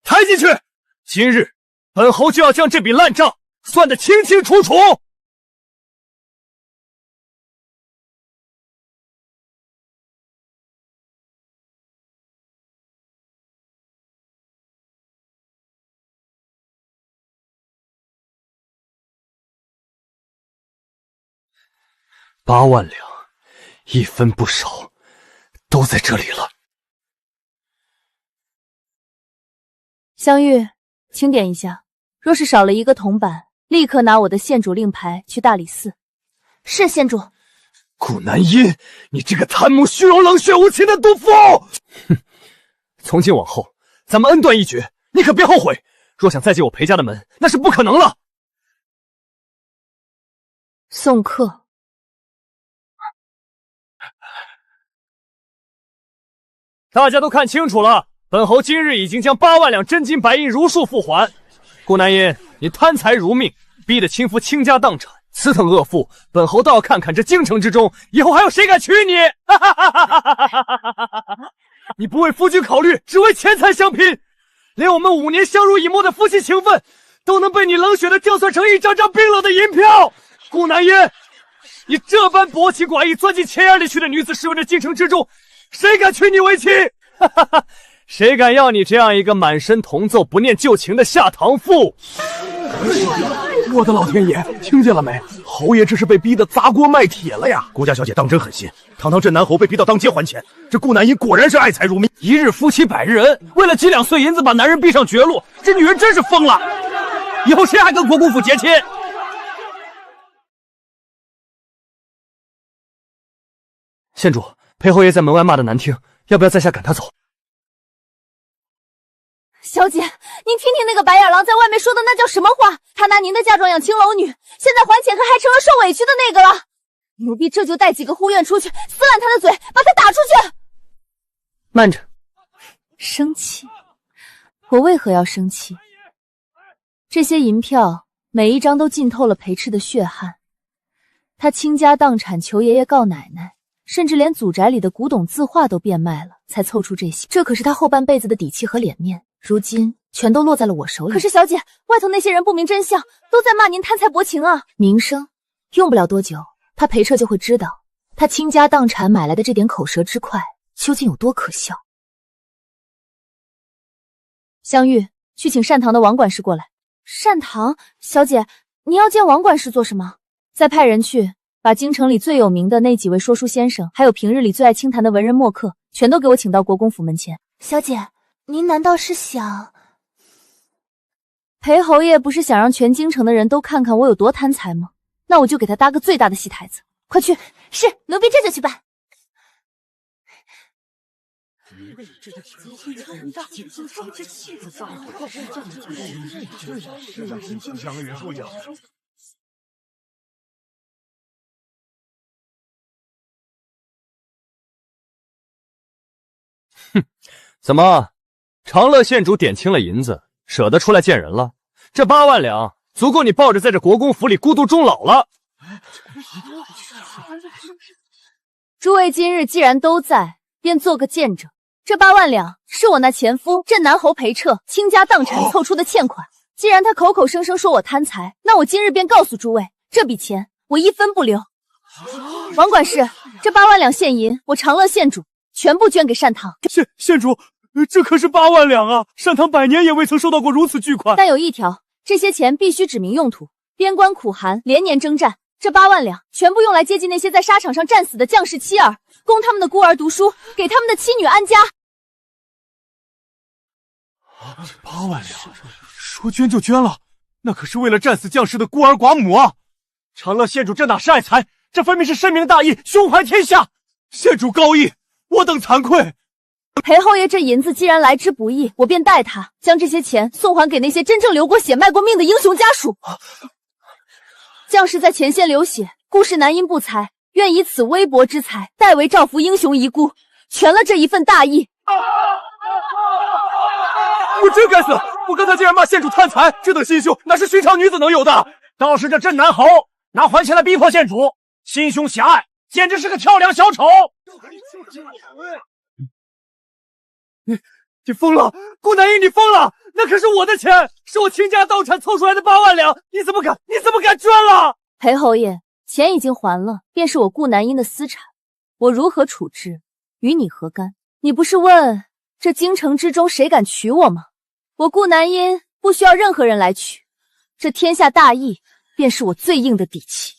抬进去！今日本侯就要将这笔烂账算得清清楚楚。8万两，一分不少，都在这里了。香玉，清点一下，若是少了一个铜板，立刻拿我的县主令牌去大理寺。是县主。顾南音，你这个贪慕虚荣、冷血无情的毒妇！哼，从今往后，咱们恩断义绝，你可别后悔。若想再进我裴家的门，那是不可能了。送客。大家都看清楚了，本侯今日已经将8万两真金白银如数付还。顾南音，你贪财如命，逼得亲夫倾家荡产，此等恶妇，本侯倒要看看这京城之中，以后还有谁敢娶你！你不为夫君考虑，只为钱财相拼，连我们5年相濡以沫的夫妻情分，都能被你冷血的调算成一张张冰冷的银票。顾南音，你这般薄情寡义、钻进钱眼里去的女子，试问这京城之中，谁敢娶你为妻？谁敢要你这样一个满身铜奏、不念旧情的下堂妇？我的老天爷，听见了没？侯爷这是被逼得砸锅卖铁了呀！顾家小姐当真狠心，堂堂镇南侯被逼到当街还钱，这顾南音果然是爱财如命。一日夫妻百日恩，为了几两碎银子把男人逼上绝路，这女人真是疯了！以后谁还跟国公府结亲？县主，裴侯爷在门外骂得难听，要不要在下赶他走？小姐，您听听那个白眼狼在外面说的那叫什么话？他拿您的嫁妆养青楼女，现在还钱可还成了受委屈的那个了。奴婢这就带几个护院出去，撕烂他的嘴，把他打出去。慢着，生气？我为何要生气？这些银票每一张都浸透了裴赤的血汗，他倾家荡产求爷爷告奶奶，甚至连祖宅里的古董字画都变卖了，才凑出这些。这可是他后半辈子的底气和脸面，如今全都落在了我手里。可是小姐，外头那些人不明真相，都在骂您贪财薄情啊！名声用不了多久，他裴彻就会知道，他倾家荡产买来的这点口舌之快究竟有多可笑。香玉，去请善堂的王管事过来。善堂？小姐，您要见王管事做什么？再派人去把京城里最有名的那几位说书先生，还有平日里最爱清谈的文人墨客，全都给我请到国公府门前。小姐，您难道是想……裴侯爷不是想让全京城的人都看看我有多贪财吗？那我就给他搭个最大的戏台子。快去！是，奴婢这就去办。哼，怎么，长乐县主点清了银子，舍得出来见人了？这8万两足够你抱着在这国公府里孤独终老了。诸位今日既然都在，便做个见证。这8万两是我那前夫镇南侯裴彻倾家荡产凑出的欠款。既然他口口声声说我贪财，那我今日便告诉诸位，这笔钱我一分不留。王管事，这8万两现银，我长乐县主全部捐给善堂。县主，这可是8万两啊！善堂100年也未曾收到过如此巨款。但有一条，这些钱必须指明用途。边关苦寒，连年征战，这8万两全部用来接济那些在沙场上战死的将士妻儿，供他们的孤儿读书，给他们的妻女安家。8万两，说捐就捐了，那可是为了战死将士的孤儿寡母啊！长乐县主这哪是爱财，这分明是深明大义，胸怀天下。县主高义，我等惭愧。裴侯爷这银子既然来之不易，我便代他将这些钱送还给那些真正流过血卖过命的英雄家属。将士在前线流血，故事难因不才，愿以此微薄之财，代为照拂英雄遗孤，全了这一份大义。我真该死！我刚才竟然骂县主贪财，这等心胸哪是寻常女子能有的？倒是这镇南侯拿还钱来逼迫县主，心胸狭隘，简直是个跳梁小丑！你疯了，顾南英，你疯了！那可是我的钱，是我倾家荡产凑出来的8万两，你怎么敢捐了？裴侯爷，钱已经还了，便是我顾南英的私产，我如何处置，与你何干？你不是问这京城之中谁敢娶我吗？我顾南英不需要任何人来娶，这天下大义便是我最硬的底气。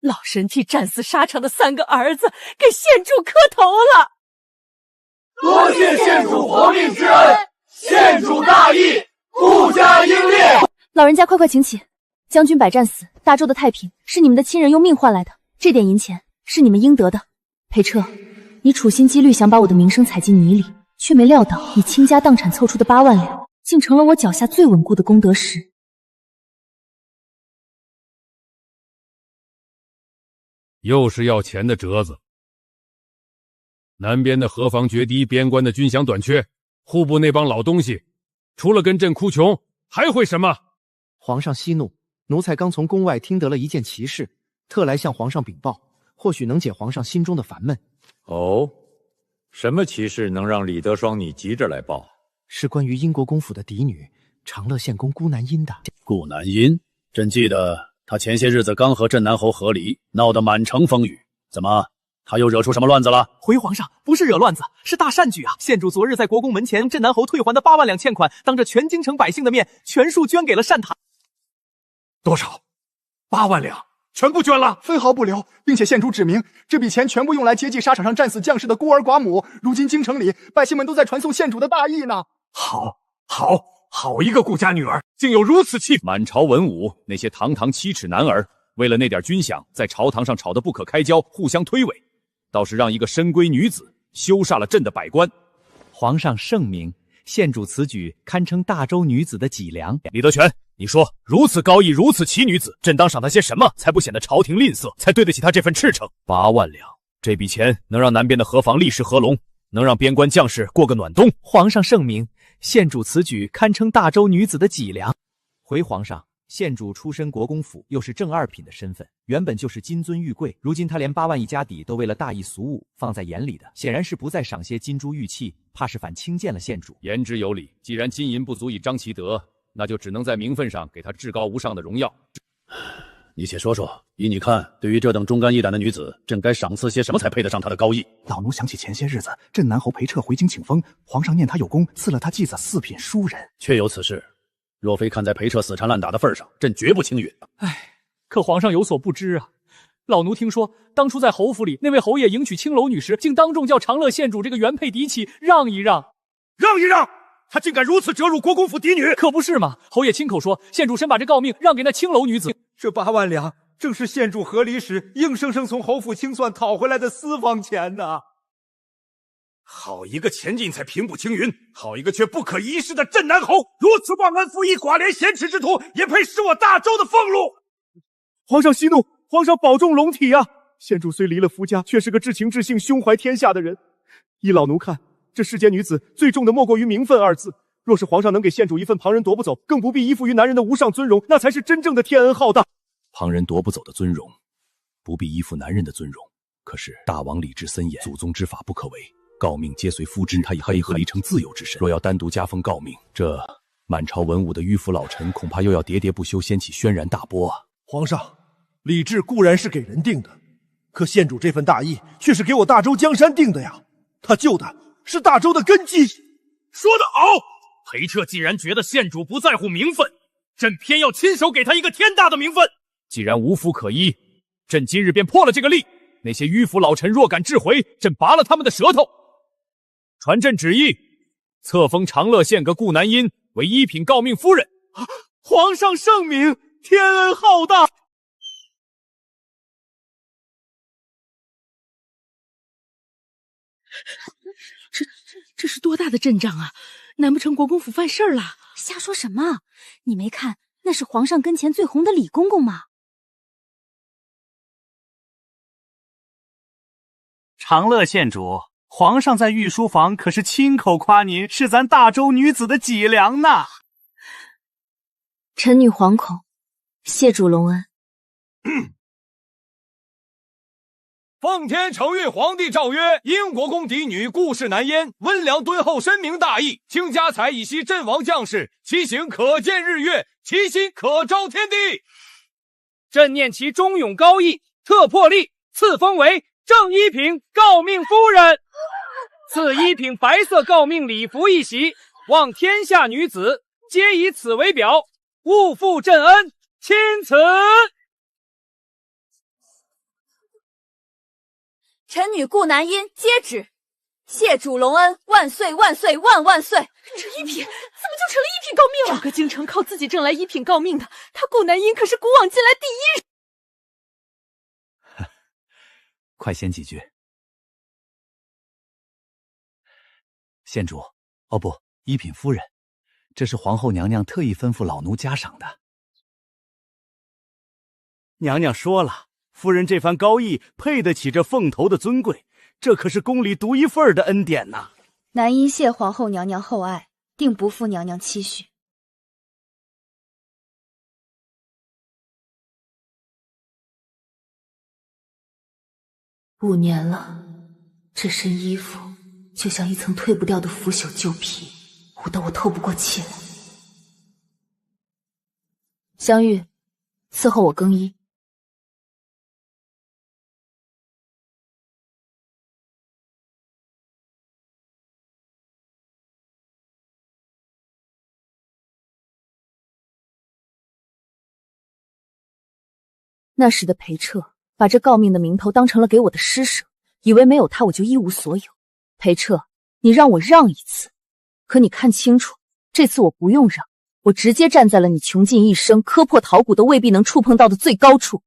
老身替战死沙场的3个儿子给县主磕头了。多谢县主活命之恩，县主大义，顾家英烈。老人家快快请起，将军百战死，大周的太平是你们的亲人用命换来的，这点银钱是你们应得的。裴彻，你处心积虑想把我的名声踩进泥里，却没料到你倾家荡产凑出的8万两，竟成了我脚下最稳固的功德石。又是要钱的折子。南边的河防决堤，边关的军饷短缺，户部那帮老东西，除了跟朕哭穷，还会什么？皇上息怒，奴才刚从宫外听得了一件奇事，特来向皇上禀报，或许能解皇上心中的烦闷。哦，什么奇事能让李德双你急着来报？是关于英国公府的嫡女长乐县公顾南英的。顾南英，朕记得他前些日子刚和镇南侯和离，闹得满城风雨，怎么他又惹出什么乱子了？回皇上，不是惹乱子，是大善举啊！县主昨日在国公门前，镇南侯退还的8万两欠款，当着全京城百姓的面，全数捐给了善堂。多少？8万两，全部捐了，分毫不留，并且县主指明，这笔钱全部用来接济沙场上战死将士的孤儿寡母。如今京城里百姓们都在传颂县主的大义呢。好一个顾家女儿，竟有如此气！满朝文武那些堂堂7尺男儿，为了那点军饷，在朝堂上吵得不可开交，互相推诿，倒是让一个深闺女子羞煞了朕的百官。皇上圣明，县主此举堪称大周女子的脊梁。李德全，你说如此高义、如此奇女子，朕当赏她些什么，才不显得朝廷吝啬，才对得起她这份赤诚？8万两，这笔钱能让南边的河防立时合龙，能让边关将士过个暖冬。皇上圣明，县主此举堪称大周女子的脊梁。回皇上，县主出身国公府，又是正二品的身份，原本就是金尊玉贵。如今他连8万一家底都为了大义俗务放在眼里的，显然是不再赏些金珠玉器，怕是反轻贱了县主。言之有理，既然金银不足以彰其德，那就只能在名分上给他至高无上的荣耀。你且说说，依你看，对于这等忠肝义胆的女子，朕该赏赐些什么才配得上她的高义？老奴想起前些日子镇南侯裴彻回京请封，皇上念他有功，赐了他继子4品书人。确有此事。若非看在裴彻死缠烂打的份上，朕绝不轻允。可皇上有所不知啊，老奴听说当初在侯府里，那位侯爷迎娶青楼女时，竟当众叫长乐县主这个原配嫡妻让一让。他竟敢如此折辱国公府嫡女，可不是嘛？侯爷亲口说，县主身把这诰命让给那青楼女子。这8万两正是县主和离时硬生生从侯府清算讨回来的私房钱呐！好一个前进才平步青云，好一个却不可一世的镇南侯！如此忘恩负义、寡廉鲜耻之徒，也配使我大周的俸禄？皇上息怒，皇上保重龙体啊！县主虽离了夫家，却是个至情至性、胸怀天下的人。依老奴看，这世间女子最重的莫过于名分2字。若是皇上能给县主一份旁人夺不走，更不必依附于男人的无上尊荣，那才是真正的天恩浩荡。旁人夺不走的尊荣，不必依附男人的尊荣。可是大王礼制森严，祖宗之法不可违。诰命皆随夫之，他以黑和离成自由之身。若要单独加封诰命，这满朝文武的迂腐老臣恐怕又要喋喋不休，掀起轩然大波啊！皇上，礼制固然是给人定的，可县主这份大义却是给我大周江山定的呀。他救的是大周的根基。说得好，裴彻既然觉得县主不在乎名分，朕偏要亲手给他一个天大的名分。既然无符可依，朕今日便破了这个例。那些迂腐老臣若敢质回，朕拔了他们的舌头。传朕旨意，册封长乐县个顾南音为1品诰命夫人。皇上圣明，天恩浩大。这是多大的阵仗啊！难不成国公府犯事儿了？瞎说什么？你没看那是皇上跟前最红的李公公吗？长乐县主，皇上在御书房可是亲口夸您是咱大周女子的脊梁呢。臣女惶恐，谢主隆恩。奉天承运皇帝诏曰：英国公嫡女顾氏南燕温良敦厚，深明大义，倾家财以息阵亡将士，其行可见日月，其心可昭天地。朕念其忠勇高义，特破例赐封为正1品诰命夫人，赐1品白色诰命礼服一袭，望天下女子皆以此为表，勿负朕恩，钦此。臣女顾南音接旨，谢主隆恩，万岁万岁万万岁！这1品怎么就成了1品诰命了？整个京城靠自己挣来1品诰命的，他顾南音可是古往今来第1人。快先几句。县主，哦不，1品夫人，这是皇后娘娘特意吩咐老奴加赏的。娘娘说了，夫人这番高义配得起这凤头的尊贵，这可是宫里独一份的恩典呐。南音谢皇后娘娘厚爱，定不负娘娘期许。5年了，这身衣服就像一层褪不掉的腐朽旧皮，捂得我透不过气来。香玉，伺候我更衣。那时的裴彻把这诰命的名头当成了给我的施舍，以为没有他我就一无所有。裴彻，你让我让一次，可你看清楚，这次我不用让，我直接站在了你穷尽一生磕破头骨都未必能触碰到的最高处。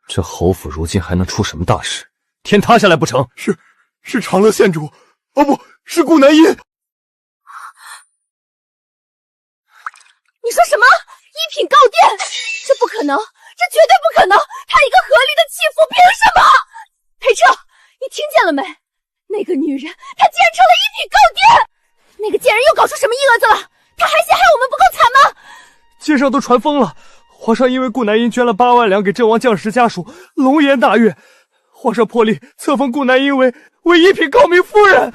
这侯府如今还能出什么大事？天塌下来不成？是长乐县主，哦不是顾南音。你说什么？一品告殿？这不可能，这绝对不可能！他一个合理的弃妇，凭什么？裴彻，你听见了没？那个女人，她竟然成了一品告殿！那个贱人又搞出什么异蛾子了？她还陷害我们不够惨吗？街上都传疯了，皇上因为顾南音捐了8万两给阵亡将士家属，龙颜大悦。皇上破例册封顾南音为一品诰命夫人。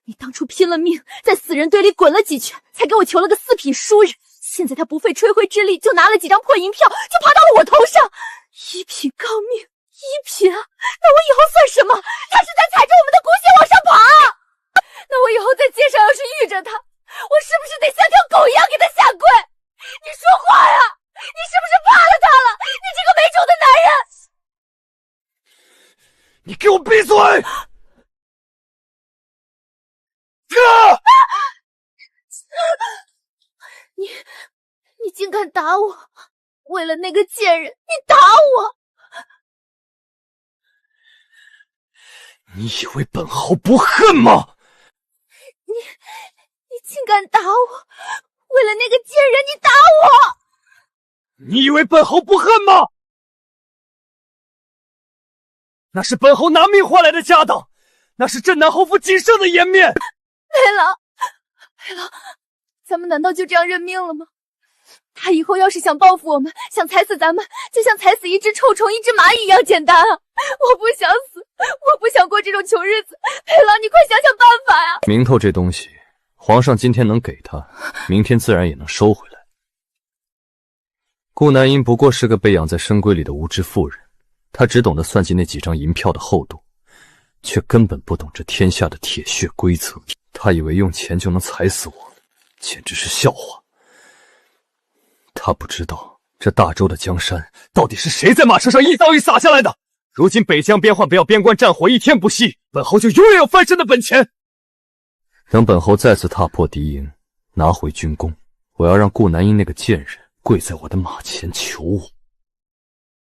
你当初拼了命在死人堆里滚了几圈，才给我求了个4品书人。现在他不费吹灰之力就拿了几张破银票，就爬到了我头上。一品诰命，一品啊！那我以后算什么？他是在踩着我们的骨血往上爬啊！那我以后在街上要是遇着他，我是不是得像条狗一样给他下跪？你说话呀！你是不是怕了他了？你这个没种的男人！你给我闭嘴！你竟敢打我！为了那个贱人，你打我！你以为本侯不恨吗？你竟敢打我！为了那个贱人，你打我！你以为本侯不恨吗？那是本侯拿命换来的家当，那是镇南侯府仅剩的颜面。裴郎，咱们难道就这样认命了吗？他以后要是想报复我们，想踩死咱们，就像踩死一只臭虫、一只蚂蚁一样简单啊！我不想死，我不想过这种穷日子。裴郎，你快想想办法呀！名头这东西，皇上今天能给他，明天自然也能收回来。顾南音不过是个被养在深闺里的无知妇人，她只懂得算计那几张银票的厚度，却根本不懂这天下的铁血规则。她以为用钱就能踩死我，简直是笑话。他不知道这大周的江山到底是谁在马车上一刀一洒下来的。如今北疆边患不要边关战火一天不息，本侯就永远有翻身的本钱。等本侯再次踏破敌营，拿回军功，我要让顾南音那个贱人跪在我的马前求我。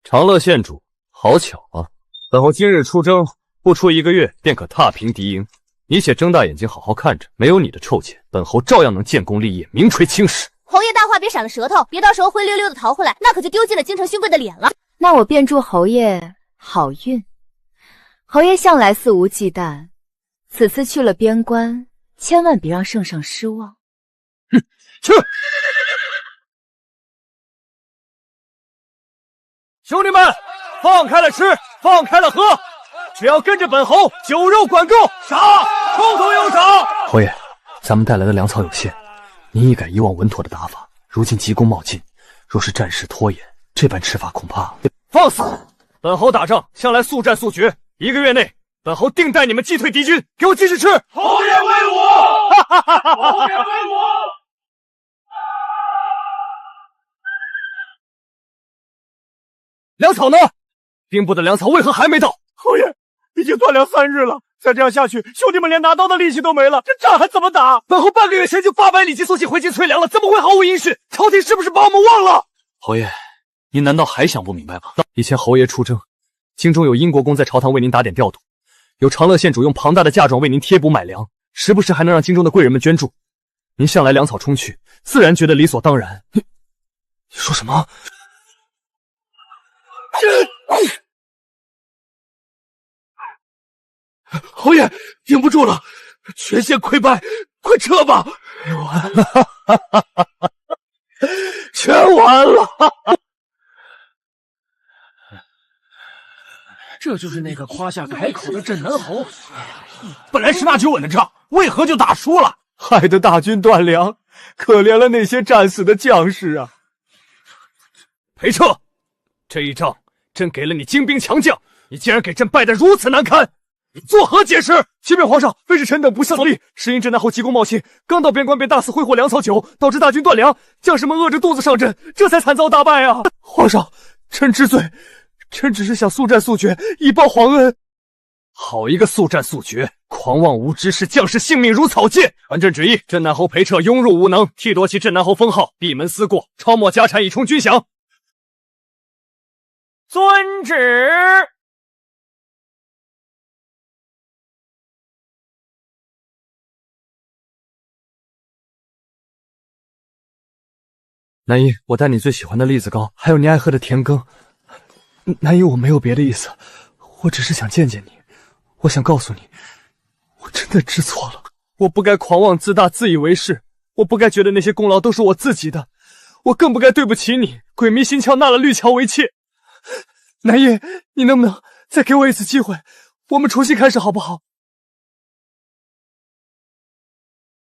长乐县主，好巧啊！本侯今日出征，不出1个月便可踏平敌营。你且睁大眼睛好好看着，没有你的臭钱，本侯照样能建功立业，名垂青史。侯爷大话别闪了舌头，别到时候灰溜溜的逃回来，那可就丢尽了京城勋贵的脸了。那我便祝侯爷好运。侯爷向来肆无忌惮，此次去了边关，千万别让圣上失望。去！兄弟们，放开了吃，放开了喝，只要跟着本侯，酒肉管够，赏，通通有赏。侯爷，咱们带来的粮草有限。您一改以往稳妥的打法，如今急功冒进，若是战事拖延，这般吃法恐怕……放肆！本侯打仗向来速战速决，1个月内，本侯定带你们击退敌军。给我继续吃！侯爷威武！侯爷威武！粮草呢？兵部的粮草为何还没到？侯爷，已经断粮3日了。再这样下去，兄弟们连拿刀的力气都没了，这仗还怎么打？本侯半个月前就发白里急速信回京催粮了，怎么会毫无音讯？朝廷是不是把我们忘了？侯爷，您难道还想不明白吗？以前侯爷出征，京中有英国公在朝堂为您打点调度，有长乐县主用庞大的嫁妆为您贴补买粮，时不时还能让京中的贵人们捐助。您向来粮草充裕，自然觉得理所当然。你说什么？侯爷，顶不住了，全线溃败，快撤吧！完了，全完了！这就是那个夸下海口的镇南侯，本来是拿9稳的仗，为何就打输了？害得大军断粮，可怜了那些战死的将士啊！裴彻，这一仗朕给了你精兵强将，你竟然给朕败得如此难堪！你作何解释？启禀皇上，非是臣等不效力，是因镇南侯急功冒进，刚到边关便大肆挥霍粮草酒，导致大军断粮，将士们饿着肚子上阵，这才惨遭大败啊！皇上，臣知罪，臣只是想速战速决，以报皇恩。好一个速战速决！狂妄无知，视将士性命如草芥。传朕旨意，镇南侯裴彻庸入无能，替夺其镇南侯封号，闭门思过，抄没家产以充军饷。遵旨。南一，我带你最喜欢的栗子糕，还有你爱喝的甜羹。南一，我没有别的意思，我只是想见见你。我想告诉你，我真的知错了，我不该狂妄自大、自以为是，我不该觉得那些功劳都是我自己的，我更不该对不起你，鬼迷心窍纳了绿桥为妾。南一，你能不能再给我一次机会，我们重新开始好不好？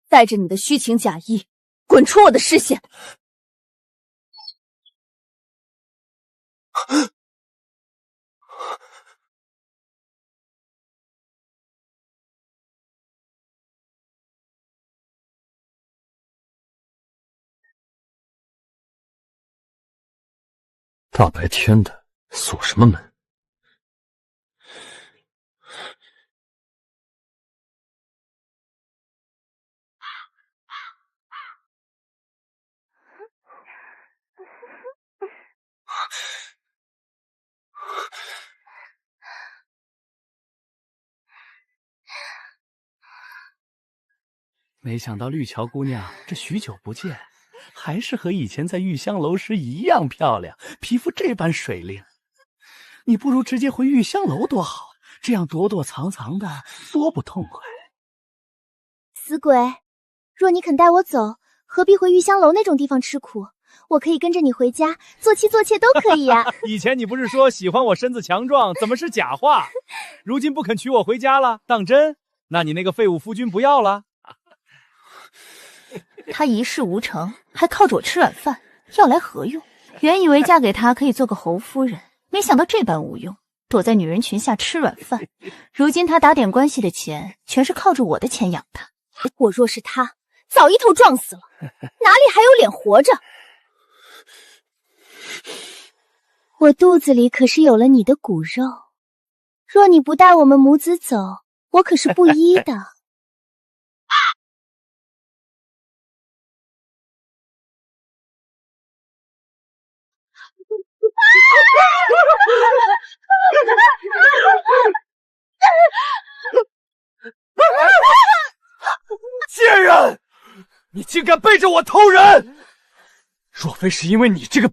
带着你的虚情假意，滚出我的视线！大白天的，锁什么门？没想到绿桥姑娘这许久不见，还是和以前在玉香楼时一样漂亮，皮肤这般水灵。你不如直接回玉香楼多好，这样躲躲藏藏的多不痛快。死鬼，若你肯带我走，何必回玉香楼那种地方吃苦？我可以跟着你回家，做妻做妾都可以呀。以前你不是说喜欢我身子强壮，怎么是假话？如今不肯娶我回家了，当真？那你那个废物夫君不要了？他一事无成，还靠着我吃软饭，要来何用？原以为嫁给他可以做个侯夫人，没想到这般无用，躲在女人裙下吃软饭。如今他打点关系的钱，全是靠着我的钱养他。我若是他，早一头撞死了，哪里还有脸活着？我肚子里可是有了你的骨肉，若你不带我们母子走，我可是不依的。贱人，你竟敢背着我偷人！若非是因为你这个，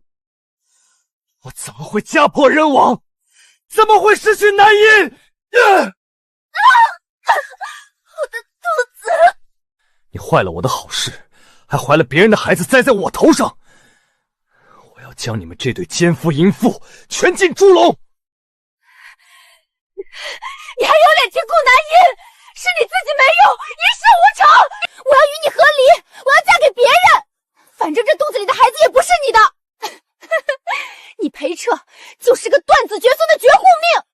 我怎么会家破人亡？怎么会失去男婴？我的肚子！你坏了我的好事，还怀了别人的孩子栽在我头上！我要将你们这对奸夫淫妇全进猪笼！你还有脸提顾南音？是你自己没用，一事无成！我要与你和离，我要嫁给别人。反正这肚子里的孩子也不是你的。你裴彻就是个断子绝孙的绝户命。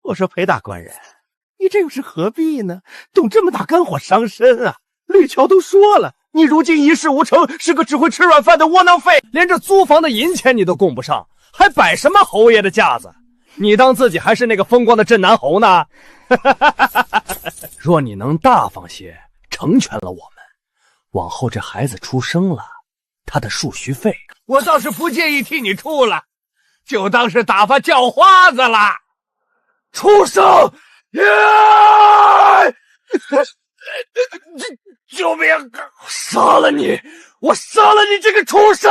我说裴大官人，你这又是何必呢？动这么大肝火伤身啊！绿桥都说了，你如今一事无成，是个只会吃软饭的窝囊废，连这租房的银钱你都供不上，还摆什么侯爷的架子？你当自己还是那个风光的镇南侯呢？若你能大方些，成全了我们，往后这孩子出生了，他的束须费，我倒是不介意替你出了，就当是打发叫花子了。畜生！救命！杀了你！我杀了你这个畜生！杀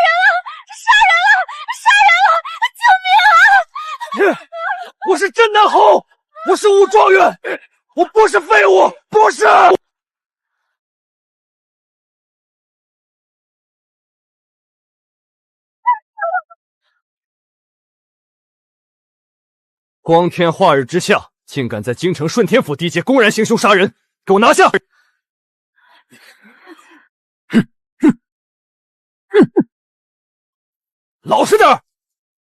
人了！杀人了！杀人了！救命啊！我是镇南侯，我是武状元，我不是废物，不是。光天化日之下，竟敢在京城顺天府地界公然行凶杀人，给我拿下！老实点！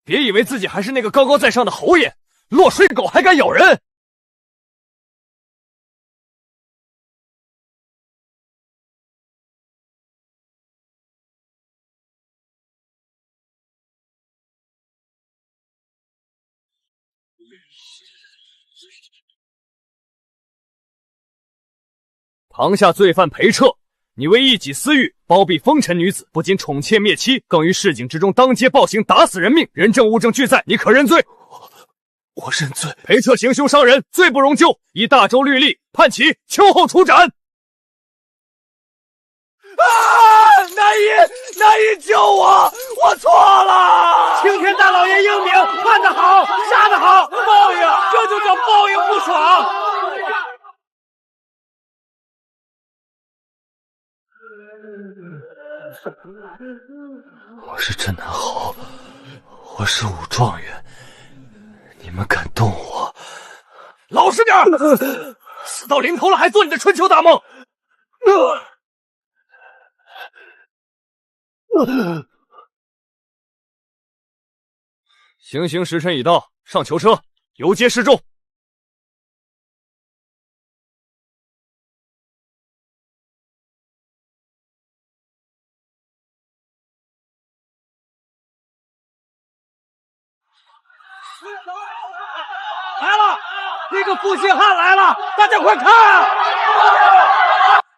别以为自己还是那个高高在上的侯爷，落水狗还敢咬人！堂下罪犯裴彻，你为一己私欲包庇风尘女子，不仅宠妾灭妻，更于市井之中当街暴行，打死人命，人证物证俱在，你可认罪？我认罪。裴彻行凶伤人，罪不容咎，依大周律例判其秋后处斩。南姨救我！我错了！青天大老爷英明，判得好，杀得好，报应，这就叫报应不爽。我是镇南侯，我是武状元，你们敢动我？老实点！死到临头了还做你的春秋大梦！行刑时辰已到，上囚车，游街示众。来了，那个负心汉来了，大家快看！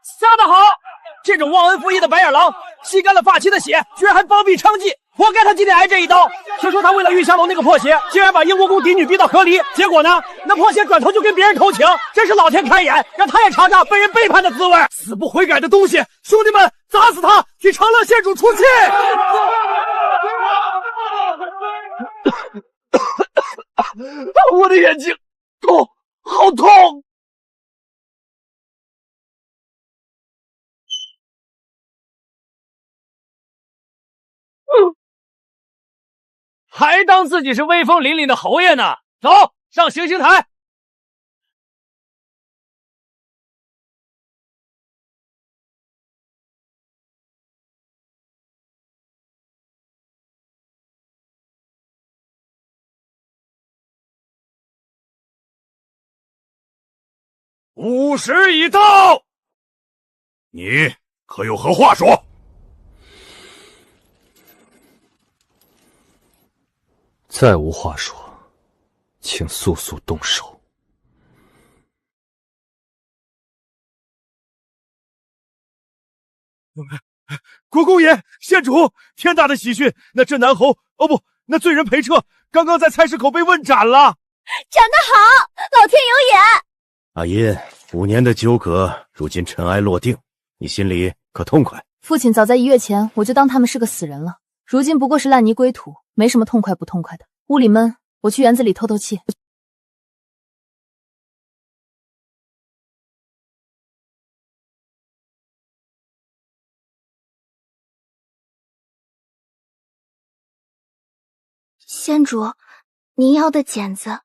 杀得好！这种忘恩负义的白眼狼，吸干了发妻的血，居然还包庇娼妓，活该他今天挨这一刀。听说他为了玉香楼那个破鞋，竟然把英国公嫡女逼到河里，结果呢，那破鞋转头就跟别人偷情，真是老天开眼，让他也尝尝被人背叛的滋味。死不悔改的东西！兄弟们，砸死他，替长乐县主出气！我的眼睛痛，好痛！还当自己是威风凛凛的侯爷呢！走上行刑台。午时已到，你可有何话说？再无话说，请速速动手。国公爷，县主，天大的喜讯！那镇南侯，哦不，那罪人裴彻刚刚在菜市口被问斩了。长得好，老天有眼。阿银，5年的纠葛，如今尘埃落定，你心里可痛快？父亲早在1月前，我就当他们是个死人了，如今不过是烂泥归土，没什么痛快不痛快的。屋里闷，我去园子里透透气。县主，您要的剪子。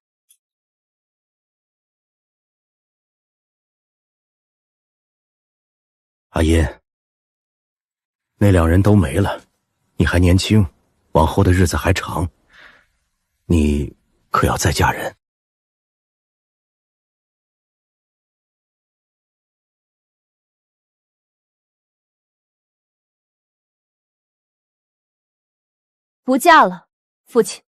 阿银，那2人都没了，你还年轻，往后的日子还长，你可要再嫁人。不嫁了，父亲。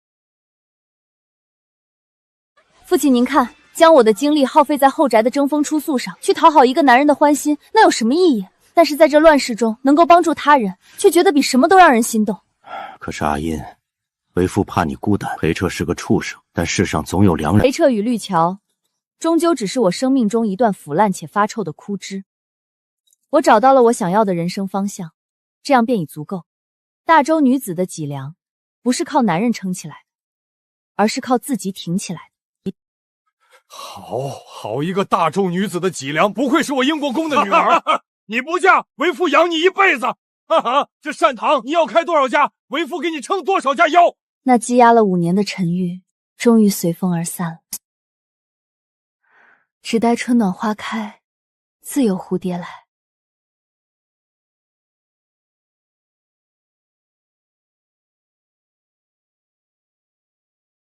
父亲，您看，将我的精力耗费在后宅的争风出诉上，去讨好一个男人的欢心，那有什么意义？但是在这乱世中，能够帮助他人，却觉得比什么都让人心动。可是阿银，为父怕你孤单。裴彻是个畜生，但世上总有良人。裴彻与绿桥，终究只是我生命中一段腐烂且发臭的枯枝。我找到了我想要的人生方向，这样便已足够。大周女子的脊梁，不是靠男人撑起来的，而是靠自己挺起来的。好一个大周女子的脊梁，不愧是我英国公的女儿。你不嫁，为父养你一辈子。哈哈，这善堂你要开多少家，为父给你撑多少家腰。那积压了5年的沉郁，终于随风而散了。只待春暖花开，自有蝴蝶来。